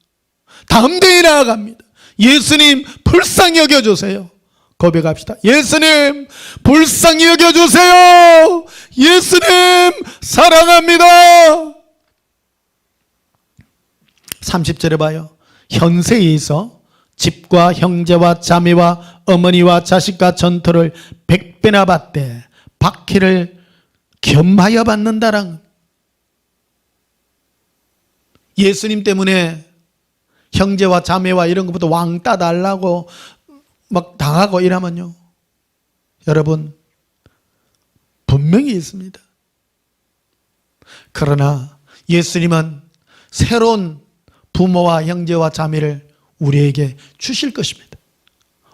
담대히 나아갑니다. 예수님 불쌍히 여겨주세요. 고백합시다. 예수님 불쌍히 여겨주세요. 예수님 사랑합니다. 30절에 봐요. 현세에 있어 집과 형제와 자매와 어머니와 자식과 전토를 100배나 받되 박해를 겸하여 받는다랑, 예수님 때문에 형제와 자매와 이런 것부터 왕따 달라고 막 당하고 이러면요, 여러분 분명히 있습니다. 그러나 예수님은 새로운 부모와 형제와 자매를 우리에게 주실 것입니다.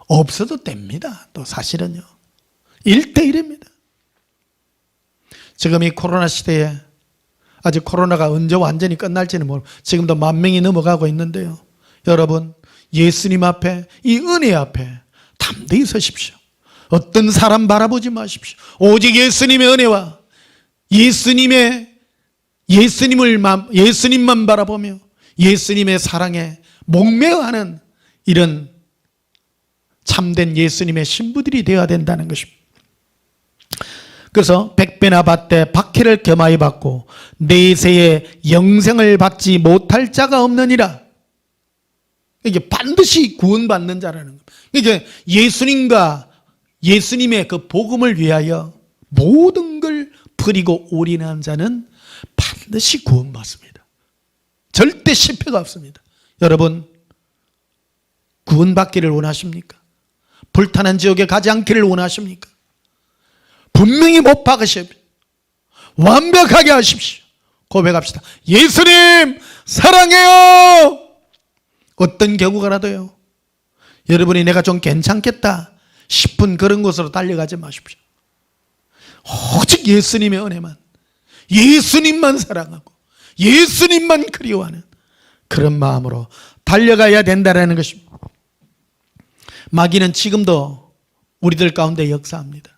없어도 됩니다. 또 사실은요 1대1입니다. 지금 이 코로나 시대에, 아직 코로나가 언제 완전히 끝날지는 모르고 지금도 10,000명이 넘어가고 있는데요, 여러분 예수님 앞에, 이 은혜 앞에 담대히 서십시오. 어떤 사람 바라보지 마십시오. 오직 예수님의 은혜와 예수님만 바라보며 예수님의 사랑에 목매어하는 이런 참된 예수님의 신부들이 되어야 된다는 것입니다. 그래서 100배나 받되 박해를 겸하여 받고 내세에 영생을 받지 못할 자가 없느니라. 이게 반드시 구원받는 자라는 겁니다. 이게 예수님과 예수님의 그 복음을 위하여 모든 걸 버리고 올인한 자는 반드시 구원받습니다. 절대 실패가 없습니다. 여러분 구원받기를 원하십니까? 불타는 지옥에 가지 않기를 원하십니까? 분명히 못 박으십시오. 완벽하게 하십시오. 고백합시다. 예수님 사랑해요. 어떤 경우가라도요, 여러분이 내가 좀 괜찮겠다 싶은 그런 곳으로 달려가지 마십시오. 오직 예수님의 은혜만, 예수님만 사랑하고 예수님만 그리워하는 그런 마음으로 달려가야 된다는 것입니다. 마귀는 지금도 우리들 가운데 역사합니다.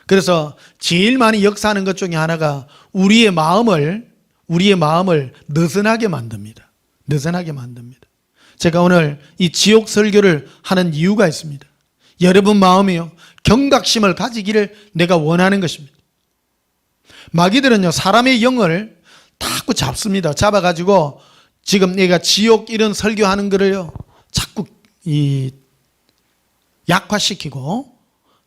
그래서 제일 많이 역사하는 것 중에 하나가 우리의 마음을 느슨하게 만듭니다. 느슨하게 만듭니다. 제가 오늘 이 지옥 설교를 하는 이유가 있습니다. 여러분 마음이요, 경각심을 가지기를 내가 원하는 것입니다. 마귀들은요, 사람의 영을 자꾸 잡습니다. 잡아가지고 지금 내가 지옥 이런 설교하는 거를요, 자꾸 약화시키고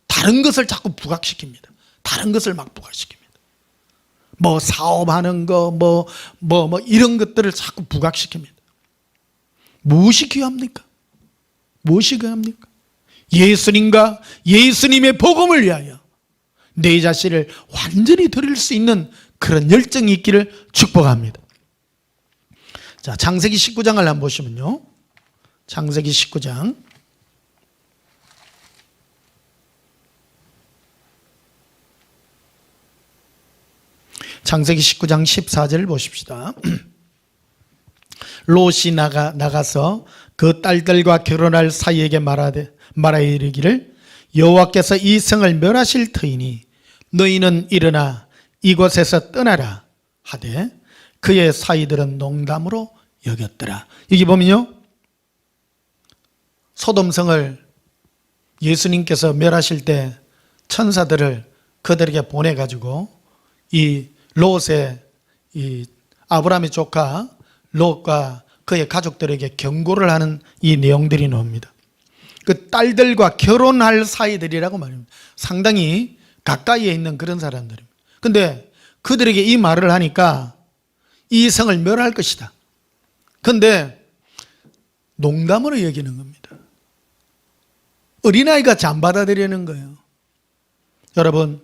다른 것을 자꾸 부각시킵니다. 다른 것을 막 부각시킵니다. 뭐 사업하는 거, 뭐 이런 것들을 자꾸 부각시킵니다. 무엇이 귀합니까? 무엇이 귀합니까? 예수님과 예수님의 복음을 위하여 내 자신을 완전히 드릴 수 있는 그런 열정이 있기를 축복합니다. 자, 창세기 19장을 한번 보시면요. 창세기 19장. 창세기 19장 14절을 보십시다. 롯이 나가서 그 딸들과 결혼할 사이에게 말하여 이르기를 여호와께서 이 성을 멸하실 터이니 너희는 일어나 이곳에서 떠나라 하되 그의 사이들은 농담으로 여겼더라. 여기 보면요, 소돔성을 예수님께서 멸하실 때 천사들을 그들에게 보내가지고 이 롯의 이 아브라함의 조카 롯과 그의 가족들에게 경고를 하는 이 내용들이 나옵니다. 그 딸들과 결혼할 사이들이라고 말합니다. 상당히 가까이에 있는 그런 사람들입니다. 근데 그들에게 이 말을 하니까 이 성을 멸할 것이다. 근데 농담으로 여기는 겁니다. 어린아이가 안 받아들이는 거예요. 여러분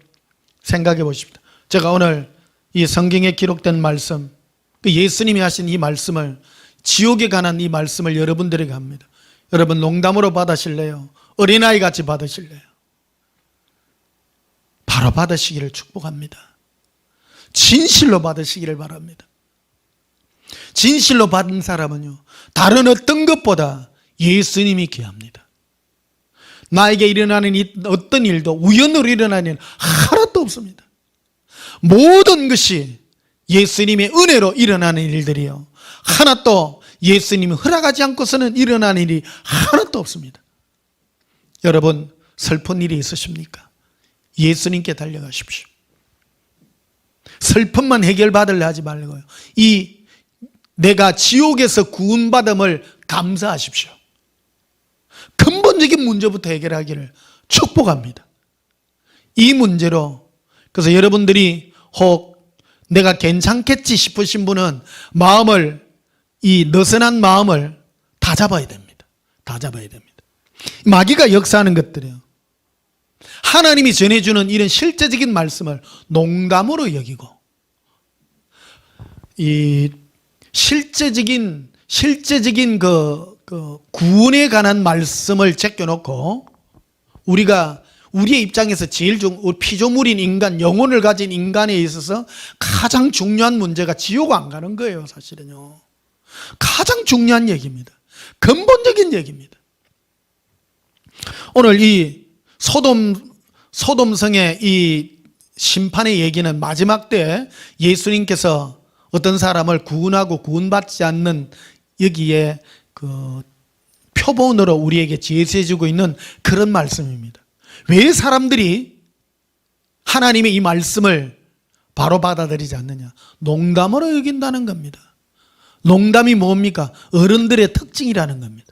생각해 보십시다. 제가 오늘 이 성경에 기록된 말씀, 그 예수님이 하신 이 말씀을, 지옥에 관한 이 말씀을 여러분들에게 합니다. 여러분 농담으로 받으실래요? 어린아이 같이 받으실래요? 바로 받으시기를 축복합니다. 진실로 받으시기를 바랍니다. 진실로 받은 사람은요, 다른 어떤 것보다 예수님이 귀합니다. 나에게 일어나는 어떤 일도 우연으로 일어나는 일 하나도 없습니다. 모든 것이 예수님의 은혜로 일어나는 일들이요, 하나도 예수님이 허락하지 않고서는 일어나는 일이 하나도 없습니다. 여러분 슬픈 일이 있으십니까? 예수님께 달려가십시오. 슬픔만 해결받으려 하지 말고요, 이 내가 지옥에서 구원받음을 감사하십시오. 근본적인 문제부터 해결하기를 축복합니다. 이 문제로, 그래서 여러분들이 혹 내가 괜찮겠지 싶으신 분은 이 느슨한 마음을 다 잡아야 됩니다. 다 잡아야 됩니다. 마귀가 역사하는 것들이요, 하나님이 전해주는 이런 실제적인 말씀을 농담으로 여기고, 이 실제적인 그 구원에 관한 말씀을 제껴놓고, 우리의 입장에서 제일 피조물인 인간, 영혼을 가진 인간에 있어서 가장 중요한 문제가 지옥 안 가는 거예요. 사실은요, 가장 중요한 얘기입니다. 근본적인 얘기입니다. 오늘 이 소돔성의 이 심판의 얘기는 마지막 때 예수님께서 어떤 사람을 구원하고 구원받지 않는 여기에 그 표본으로 우리에게 제시해주고 있는 그런 말씀입니다. 왜 사람들이 하나님의 이 말씀을 바로 받아들이지 않느냐? 농담으로 여긴다는 겁니다. 농담이 뭡니까? 어른들의 특징이라는 겁니다.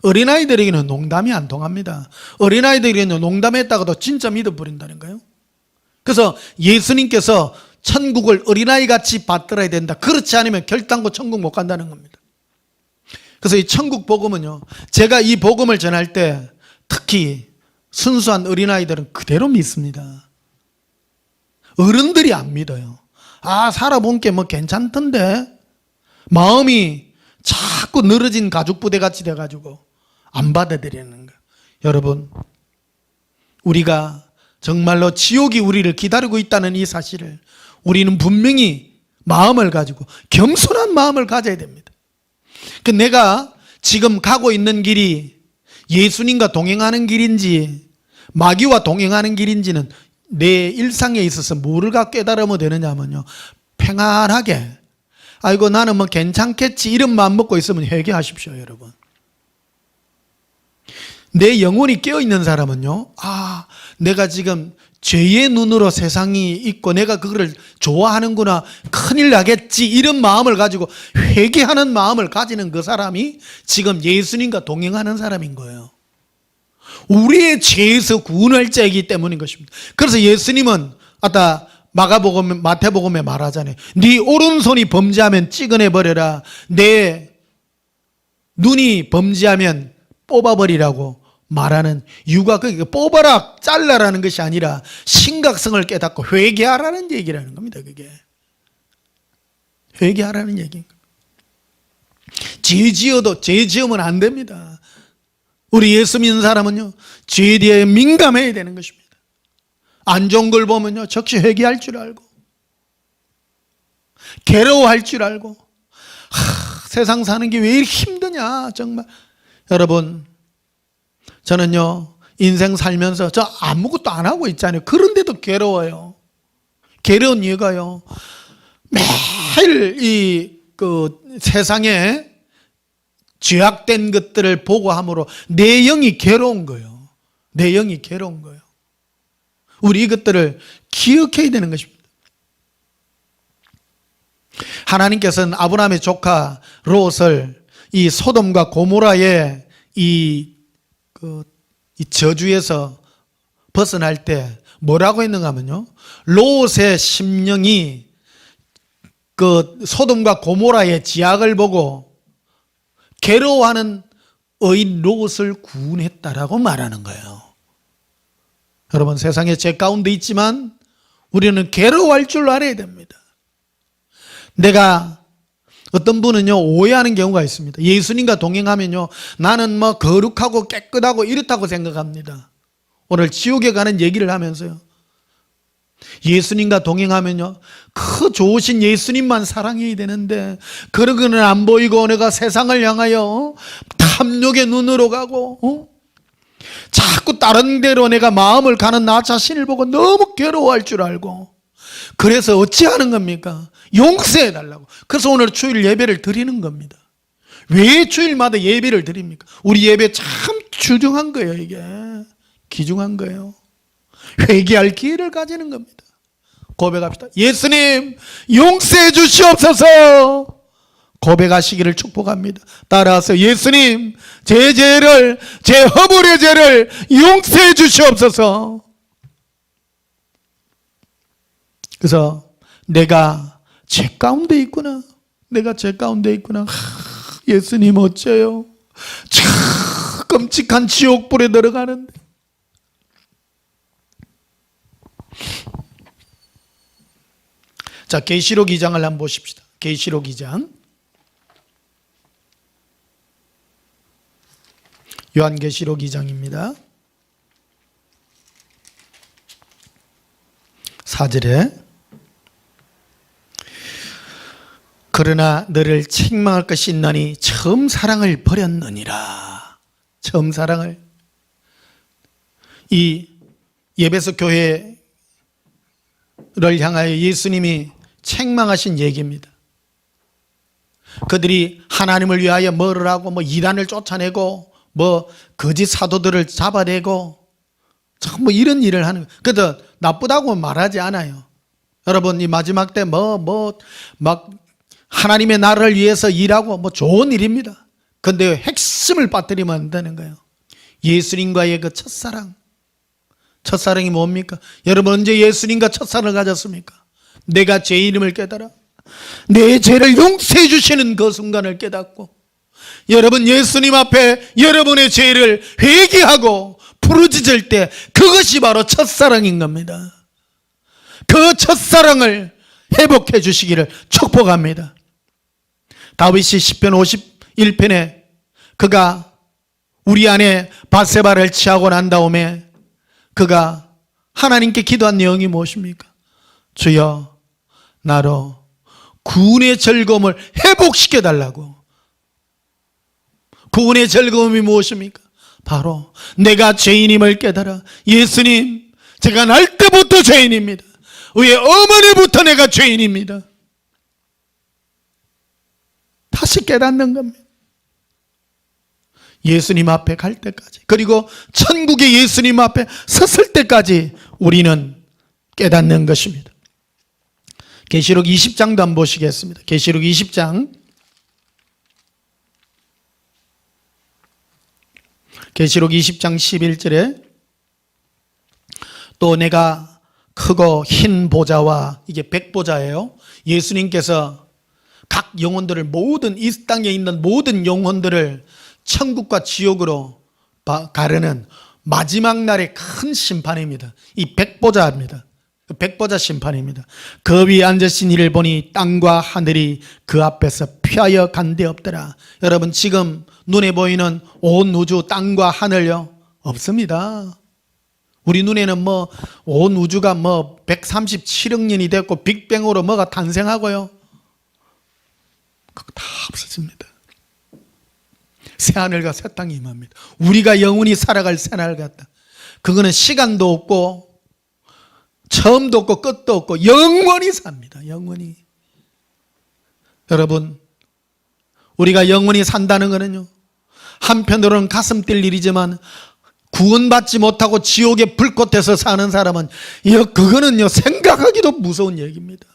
어린아이들에게는 농담이 안 통합니다. 어린아이들에게는 농담했다가도 진짜 믿어버린다는 거예요. 그래서 예수님께서 천국을 어린아이같이 받들어야 된다, 그렇지 않으면 결단코 천국 못 간다는 겁니다. 그래서 이 천국 복음은요, 제가 이 복음을 전할 때 특히 순수한 어린아이들은 그대로 믿습니다. 어른들이 안 믿어요. 살아본 게 뭐 괜찮던데, 마음이 자꾸 늘어진 가죽부대같이 돼가지고 안 받아들이는 거예요. 여러분, 우리가 정말로 지옥이 우리를 기다리고 있다는 이 사실을 우리는 분명히 마음을 가지고 겸손한 마음을 가져야 됩니다. 그 내가 지금 가고 있는 길이 예수님과 동행하는 길인지 마귀와 동행하는 길인지는 내 일상에 있어서 뭐를 깨달으면 되느냐면요, 평안하게 아이고 나는 뭐 괜찮겠지 이런 마음 먹고 있으면 회개하십시오. 여러분, 내 영혼이 깨어있는 사람은요, 내가 지금 죄의 눈으로 세상이 있고 내가 그거를 좋아하는구나, 큰일 나겠지 이런 마음을 가지고 회개하는 마음을 가지는 그 사람이 지금 예수님과 동행하는 사람인 거예요. 우리의 죄에서 구원할 자이기 때문인 것입니다. 그래서 예수님은 아까 마가복음, 마태복음에 말하잖아요. 네 오른손이 범죄하면 찍어내버려라, 내 눈이 범죄하면 뽑아버리라고 말하는 이유가 그게 뽑아라, 잘라라는 것이 아니라 심각성을 깨닫고 회개하라는 얘기라는 겁니다. 그게 회개하라는 얘기입니다. 죄 지으면 안 됩니다. 우리 예수 믿는 사람은요, 죄에 대해 민감해야 되는 것입니다. 안 좋은 걸 보면요, 즉시 회개할 줄 알고 괴로워할 줄 알고, 세상 사는 게 왜 이렇게 힘드냐 정말. 여러분, 저는요 인생 살면서 저 아무것도 안 하고 있잖아요. 그런데도 괴로워요. 괴로운 이유가요, 매일 이 세상에 죄악된 것들을 보고 함으로 내 영이 괴로운 거예요. 내 영이 괴로운 거예요. 우리 이것들을 기억해야 되는 것입니다. 하나님께서는 아브라함의 조카 롯을 이 소돔과 고모라의 이 저주에서 벗어날 때 뭐라고 했는가 하면요, 롯의 심령이 그 소돔과 고모라의 지악을 보고 괴로워하는 의인 롯을 구원했다라고 말하는 거예요. 여러분, 세상에 죄 가운데 있지만 우리는 괴로워할 줄 알아야 됩니다. 내가 어떤 분은요 오해하는 경우가 있습니다. 예수님과 동행하면요 나는 뭐 거룩하고 깨끗하고 이렇다고 생각합니다. 오늘 지옥에 가는 얘기를 하면서요, 예수님과 동행하면요 그 좋으신 예수님만 사랑해야 되는데 그런 거는 안 보이고 내가 세상을 향하여 탐욕의 눈으로 가고 자꾸 다른 데로 내가 마음을 가는 나 자신을 보고 너무 괴로워할 줄 알고, 그래서 어찌하는 겁니까? 용서해 달라고. 그래서 오늘 주일 예배를 드리는 겁니다. 왜 주일마다 예배를 드립니까? 우리 예배 참 귀중한 거예요. 이게 귀중한 거예요. 회개할 기회를 가지는 겁니다. 고백합시다. 예수님 용서해 주시옵소서. 고백하시기를 축복합니다. 따라서 예수님 제 죄를, 제 허물의 죄를 용서해 주시옵소서. 그래서 내가 죄 가운데 있구나, 내가 죄 가운데 있구나. 예수님 어째요? 참 끔찍한 지옥불에 들어가는데. 자, 계시록 2장을 한번 보십시다. 계시록 2장, 요한계시록 2장입니다. 4절에 그러나 너를 책망할 것이 있나니 처음 사랑을 버렸느니라. 처음 사랑을, 이 예배소 교회를 향하여 예수님이 책망하신 얘기입니다. 그들이 하나님을 위하여 뭐를 하고 뭐 이단을 쫓아내고 뭐 거짓 사도들을 잡아내고 참 뭐 이런 일을 하는, 그래도 나쁘다고 말하지 않아요. 여러분, 이 마지막 때 막 하나님의 나라를 위해서 일하고 뭐 좋은 일입니다. 그런데 핵심을 빠뜨리면 안 되는 거예요. 예수님과의 그 첫사랑. 첫사랑이 뭡니까? 여러분, 언제 예수님과 첫사랑을 가졌습니까? 내가 죄인임을 깨달아 내 죄를 용서해 주시는 그 순간을 깨닫고, 여러분 예수님 앞에 여러분의 죄를 회개하고 부르짖을 때, 그것이 바로 첫사랑인 겁니다. 그 첫사랑을 회복해 주시기를 축복합니다. 다윗이 시편 51편에 그가 우리 안에 밧세바를 취하고 난 다음에 그가 하나님께 기도한 내용이 무엇입니까? 주여, 나로 구원의 즐거움을 회복시켜 달라고. 구원의 즐거움이 무엇입니까? 바로 내가 죄인임을 깨달아, 예수님, 제가 날 때부터 죄인입니다. 왜 어머니부터 내가 죄인입니다. 다시 깨닫는 겁니다. 예수님 앞에 갈 때까지, 그리고 천국의 예수님 앞에 섰을 때까지 우리는 깨닫는 것입니다. 계시록 20장도 한번 보시겠습니다. 계시록 20장. 계시록 20장 11절에 또 내가 크고 흰 보좌와, 이게 백보좌예요. 예수님께서 각 영혼들을, 모든 이 땅에 있는 모든 영혼들을 천국과 지옥으로 가르는 마지막 날의 큰 심판입니다. 이 백보좌입니다. 백보좌 심판입니다. 그 위에 앉으신 이를 보니 땅과 하늘이 그 앞에서 피하여 간데 없더라. 여러분, 지금 눈에 보이는 온 우주, 땅과 하늘요, 없습니다. 우리 눈에는 온 우주가 137억 년이 됐고 빅뱅으로 뭐가 탄생하고요, 그거 다 없어집니다. 새하늘과 새 땅이 임합니다. 우리가 영원히 살아갈 새하늘 같다. 그거는 시간도 없고 처음도 없고 끝도 없고 영원히 삽니다. 영원히. 여러분, 우리가 영원히 산다는 것은요, 한편으로는 가슴 뛸 일이지만 구원받지 못하고 지옥의 불꽃에서 사는 사람은 그거는요, 생각하기도 무서운 얘기입니다.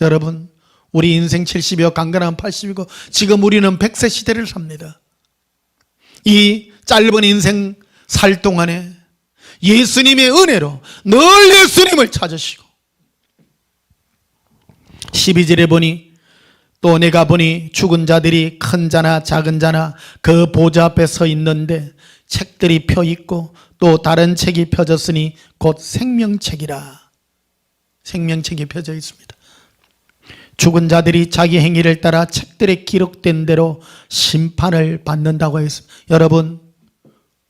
여러분, 우리 인생 70이고 강건하면 80이고 지금 우리는 100세 시대를 삽니다. 이 짧은 인생 살 동안에 예수님의 은혜로 늘 예수님을 찾으시고, 12절에 보니 또 내가 보니 죽은 자들이 큰 자나 작은 자나 그 보좌 앞에 서 있는데 책들이 펴 있고 또 다른 책이 펴졌으니 곧 생명책이라. 생명책이 펴져 있습니다. 죽은 자들이 자기 행위를 따라 책들에 기록된 대로 심판을 받는다고 했습니다. 여러분,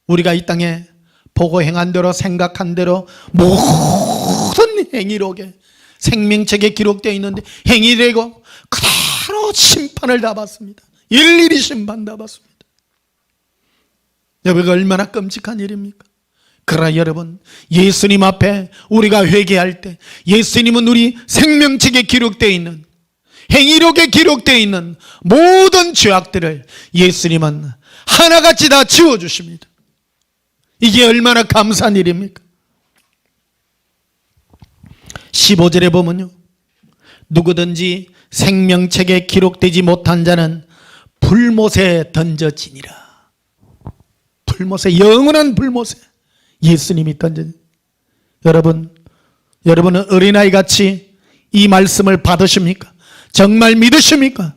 우리가 이 땅에 보고 행한 대로, 생각한 대로 모든 행위록에 생명책에 기록되어 있는데 행위되고 그대로 심판을 다 받습니다. 일일이 심판 다 받습니다. 여러분, 얼마나 끔찍한 일입니까? 그러나 여러분, 예수님 앞에 우리가 회개할 때 예수님은 우리 생명책에 기록되어 있는, 행위록에 기록되어 있는 모든 죄악들을 예수님은 하나같이 다 지워주십니다. 이게 얼마나 감사한 일입니까? 15절에 보면요, 누구든지 생명책에 기록되지 못한 자는 불못에 던져지니라. 불못에, 영원한 불못에 예수님이 던져진. 여러분은 어린아이 같이 이 말씀을 받으십니까? 정말 믿으십니까?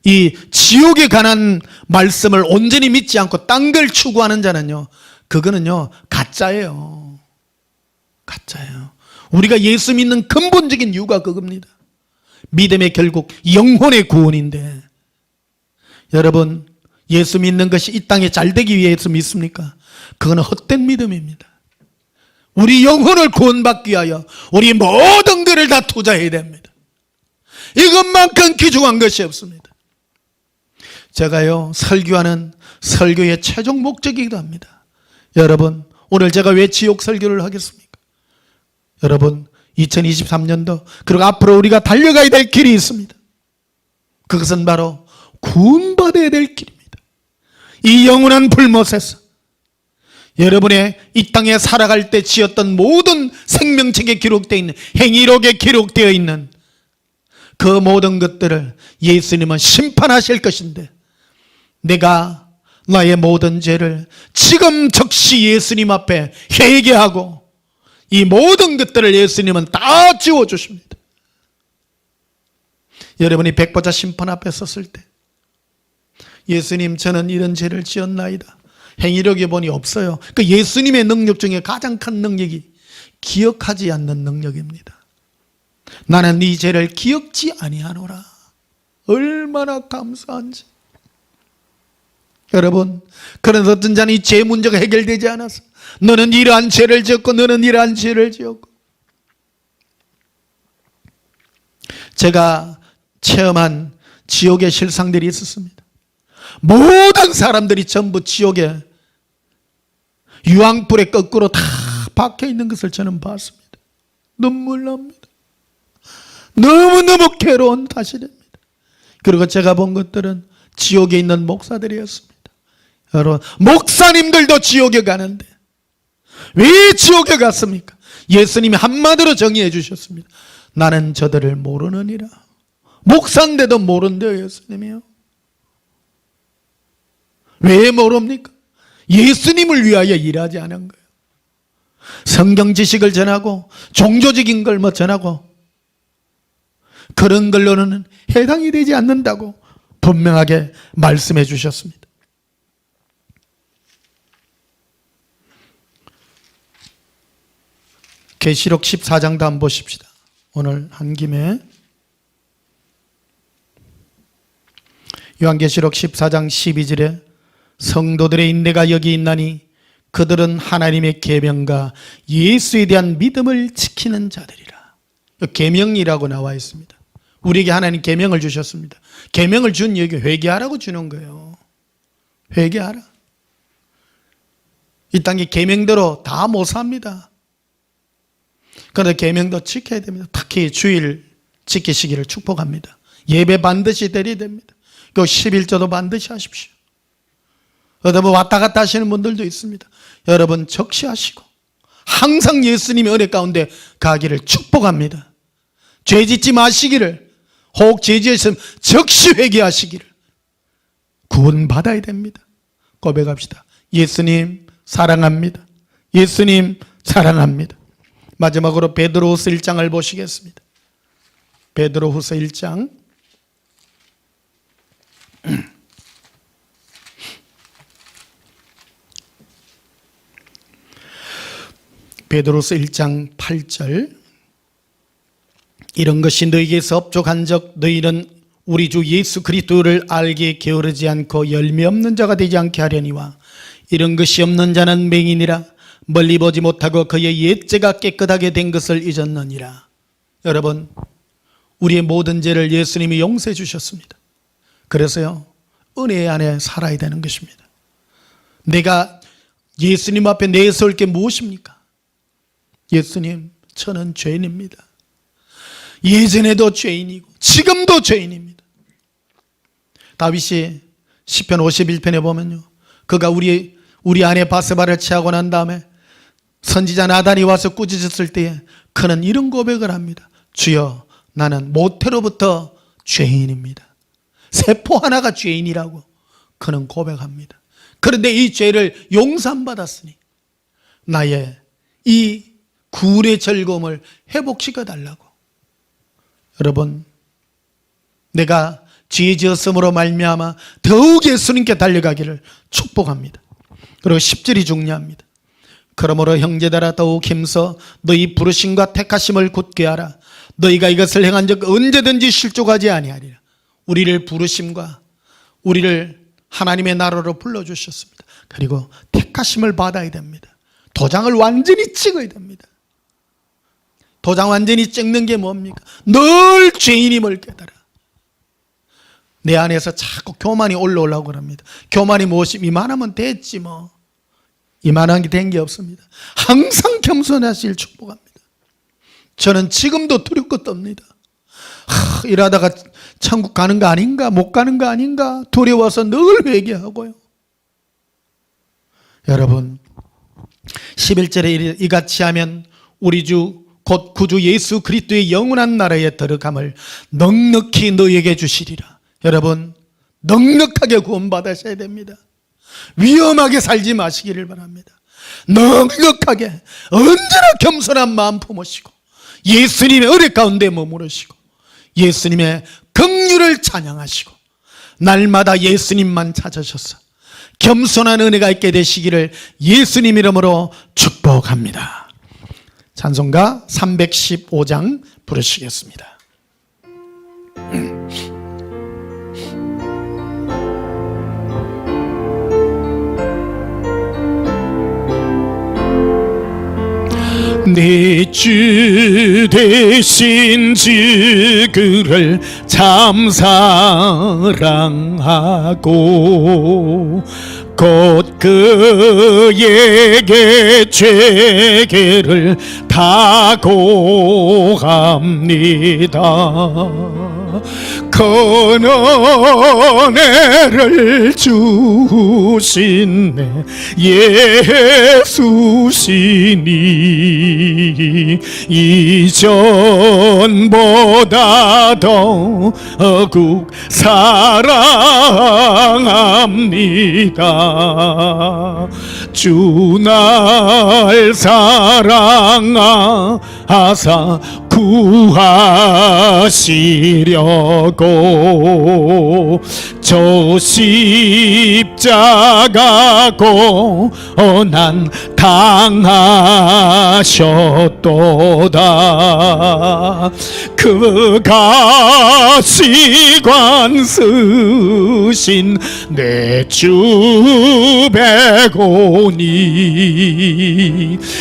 이 지옥에 관한 말씀을 온전히 믿지 않고 딴 걸 추구하는 자는요, 그거는요 가짜예요. 가짜예요. 우리가 예수 믿는 근본적인 이유가 그겁니다. 믿음의 결국 영혼의 구원인데, 여러분, 예수 믿는 것이 이 땅에 잘 되기 위해서 믿습니까? 그거는 헛된 믿음입니다. 우리 영혼을 구원받기 위하여 우리 모든 것을 다 투자해야 됩니다. 이것만큼 귀중한 것이 없습니다. 제가요, 설교하는 설교의 최종 목적이기도 합니다. 여러분, 오늘 제가 왜 지옥 설교를 하겠습니까? 여러분, 2023년도 그리고 앞으로 우리가 달려가야 될 길이 있습니다. 그것은 바로 구원받아야 될 길입니다. 이 영원한 불못에서 여러분의 이 땅에 살아갈 때 지었던 모든 생명책에 기록되어 있는, 행위록에 기록되어 있는 그 모든 것들을 예수님은 심판하실 것인데, 내가 나의 모든 죄를 지금 즉시 예수님 앞에 회개하고 이 모든 것들을 예수님은 다 지워주십니다. 여러분이 백보자 심판 앞에 섰을 때, 예수님, 저는 이런 죄를 지었나이다. 행위력에 보니 없어요. 그 예수님의 능력 중에 가장 큰 능력이 기억하지 않는 능력입니다. 나는 네 죄를 기억지 아니하노라. 얼마나 감사한지. 여러분, 그런 어떤 자는 이 죄 문제가 해결되지 않아서 너는 이러한 죄를 지었고 너는 이러한 죄를 지었고, 제가 체험한 지옥의 실상들이 있었습니다. 모든 사람들이 전부 지옥에 유황불에 거꾸로 다 박혀 있는 것을 저는 봤습니다. 눈물 납니다. 너무너무 괴로운 사실입니다. 그리고 제가 본 것들은 지옥에 있는 목사들이었습니다. 여러분, 목사님들도 지옥에 가는데 왜 지옥에 갔습니까? 예수님이 한마디로 정의해 주셨습니다. 나는 저들을 모르느니라. 목사인데도 모른대요, 예수님이요. 왜 모릅니까? 예수님을 위하여 일하지 않은 거예요. 성경 지식을 전하고 종교적인 걸 전하고 그런 걸로는 해당이 되지 않는다고 분명하게 말씀해 주셨습니다. 계시록 14장도 한번 보십시다. 오늘 한 김에 요한계시록 14장 12절에 성도들의 인내가 여기 있나니 그들은 하나님의 계명과 예수에 대한 믿음을 지키는 자들이라. 계명이라고 나와 있습니다. 우리에게 하나님 계명을 주셨습니다. 계명을 준 여기 회개하라고 주는 거예요. 회개하라. 이 땅에 계명대로 다 못 삽니다. 그런데 계명도 지켜야 됩니다. 특히 주일 지키시기를 축복합니다. 예배 반드시 드려야 됩니다. 그 11조도 반드시 하십시오. 여러분 왔다 갔다 하시는 분들도 있습니다. 여러분 적시하시고 항상 예수님의 은혜 가운데 가기를 축복합니다. 죄 짓지 마시기를, 혹 죄 지으시면 적시 회개하시기를 구원받아야 됩니다. 고백합시다. 예수님 사랑합니다. 예수님 사랑합니다. 마지막으로 베드로후서 1장을 보시겠습니다. 베드로후서 1장 베드로서 1장 8절 이런 것이 너희에게서 업족한 적 너희는 우리 주 예수 그리스도를 알게 게으르지 않고 열매 없는 자가 되지 않게 하려니와 이런 것이 없는 자는 맹인이라 멀리 보지 못하고 그의 옛죄가 깨끗하게 된 것을 잊었느니라. 여러분 우리의 모든 죄를 예수님이 용서해 주셨습니다. 그래서요 은혜 안에 살아야 되는 것입니다. 내가 예수님 앞에 내세울 게 무엇입니까? 예수님 저는 죄인입니다. 예전에도 죄인이고 지금도 죄인입니다. 다윗이 시편 51편에 보면요 그가 우리 아내 바세바를 취하고 난 다음에 선지자 나단이 와서 꾸짖었을 때에 그는 이런 고백을 합니다. 주여 나는 모태로부터 죄인입니다. 세포 하나가 죄인이라고 그는 고백합니다. 그런데 이 죄를 용서받았으니 나의 이 구원의 즐거움을 회복시켜 달라고. 여러분 내가 죄 지었음으로 말미암아 더욱 예수님께 달려가기를 축복합니다. 그리고 10절이 중요합니다. 그러므로 형제들아 더욱 힘써 너희 부르심과 택하심을 굳게 하라. 너희가 이것을 행한 적 언제든지 실족하지 아니하리라. 우리를 부르심과 우리를 하나님의 나라로 불러주셨습니다. 그리고 택하심을 받아야 됩니다. 도장을 완전히 찍어야 됩니다. 도장 완전히 찍는 게 뭡니까? 늘 죄인임을 깨달아. 내 안에서 자꾸 교만이 올라오려고 합니다. 교만이 무엇이 이만하면 됐지 뭐. 이만한 게 된 게 없습니다. 항상 겸손하시길 축복합니다. 저는 지금도 두렵고 떱니다. 일하다가 천국 가는 거 아닌가 못 가는 거 아닌가 두려워서 늘 회개하고요. 여러분 11절에 이같이 하면 우리 주 곧 구주 예수 그리스도의 영원한 나라에 들어감을 넉넉히 너희에게 주시리라. 여러분 넉넉하게 구원받으셔야 됩니다. 위험하게 살지 마시기를 바랍니다. 넉넉하게 언제나 겸손한 마음 품으시고 예수님의 은혜 가운데 머무르시고 예수님의 긍휼을 찬양하시고 날마다 예수님만 찾으셔서 겸손한 은혜가 있게 되시기를 예수님 이름으로 축복합니다. 찬송가 315장 부르시겠습니다. 내 주 되신 주 그를 참 사랑하고 곧 그에게 죄를 다 고합니다. 큰 은혜를 주신 내 예수시니 이전보다 더욱 사랑합니다. 주 날 사랑하사 구하시려고 저 십자가 고난 당하셨도다. 그 가시관 쓰신 내 주 백오니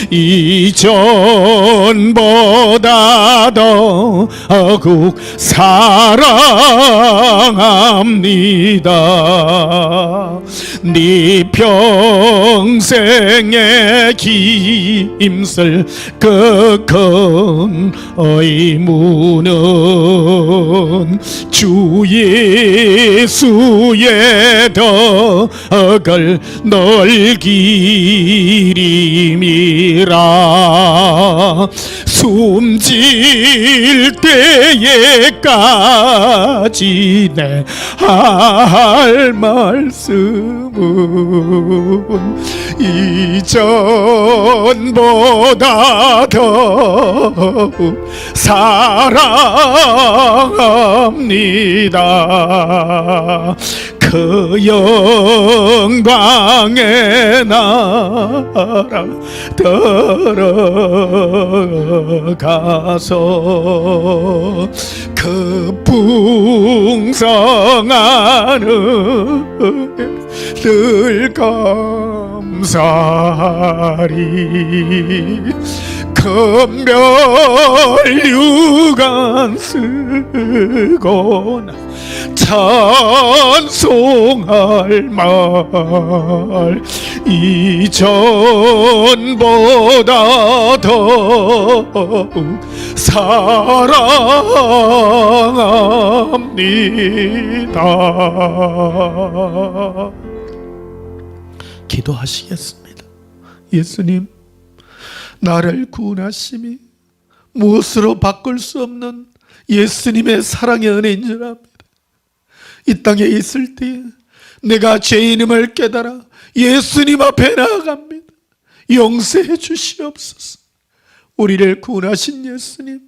이전보다 더욱 사랑합니다. 네 평생의 힘쓸 그 큰 의무는 주 예수의 덕을 넓기림이라. 숨질 때에까지 내 할 말씀은 이전보다 더욱 사랑합니다. 그 영광의 나라 들어가서 그 풍성한 은혜를 감사리. 큰별 유관 쓰거나 찬송할 말 이전보다 더욱 사랑합니다. 기도하시겠습니다. 예수님, 나를 구원하심이 무엇으로 바꿀 수 없는 예수님의 사랑의 은혜인 줄 압니다. 이 땅에 있을 때 내가 죄인임을 깨달아 예수님 앞에 나아갑니다. 용서해 주시옵소서. 우리를 구원하신 예수님,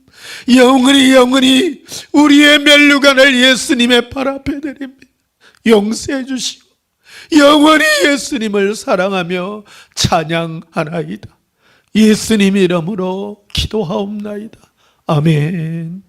영원히 우리의 면류관을 예수님의 발 앞에 드립니다. 용서해 주시고 영원히 예수님을 사랑하며 찬양하나이다. 예수님 이름으로 기도하옵나이다. 아멘.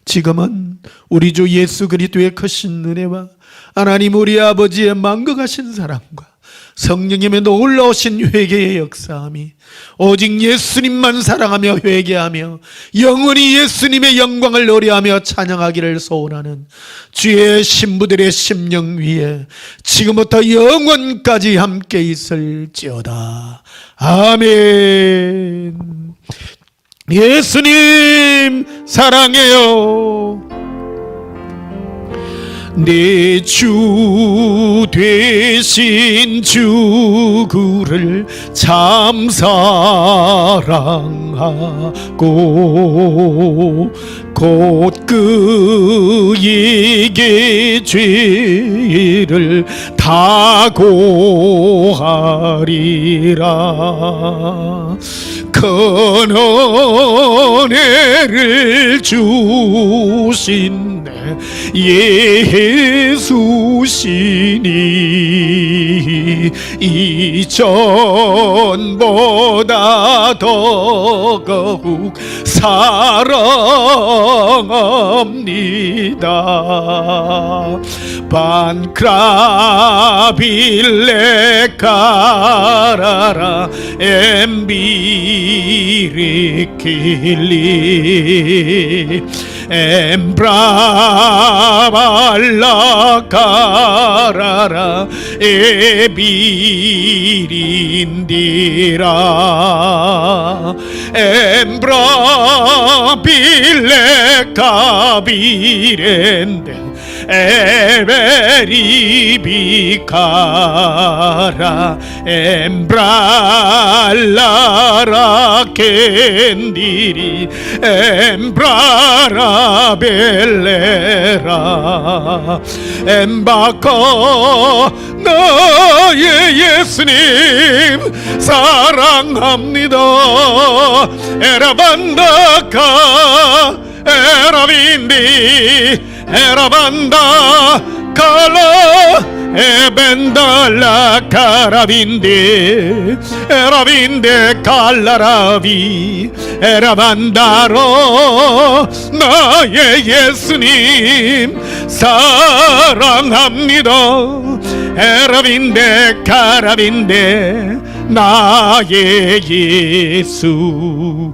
지금은 우리 주 예수 그리스도의 크신 은혜와 하나님 우리 아버지의 만극하신 사랑과 성령님의 놀라우신 회개의 역사함이 오직 예수님만 사랑하며 회개하며 영원히 예수님의 영광을 노래하며 찬양하기를 소원하는 주의 신부들의 심령 위에 지금부터 영원까지 함께 있을지어다. 아멘. 예수님 사랑해요. 내 주 되신 주 그를 참 사랑하고 곧 그에게 죄를 다 고하리라. 큰 은혜를 주신 내 예수시니 이전보다 더욱 사랑합니다. 반크라빌레 카라라 엠비리킬리 엠브라발라 카라라 에비린디라 엠브라빌레 카비렌데 에베리비카라 엠브랄라라 켄디리 엠브라라 벨레라 엠바코 나의 예수님 사랑합니다. 에라반다카 에라빈디 에라반다 칼라 에벤달라 카라빈데 에라빈데 칼라라비 에라반다로 나의 예수님 사랑합니다. 에라빈데 카라빈데 나의 예수님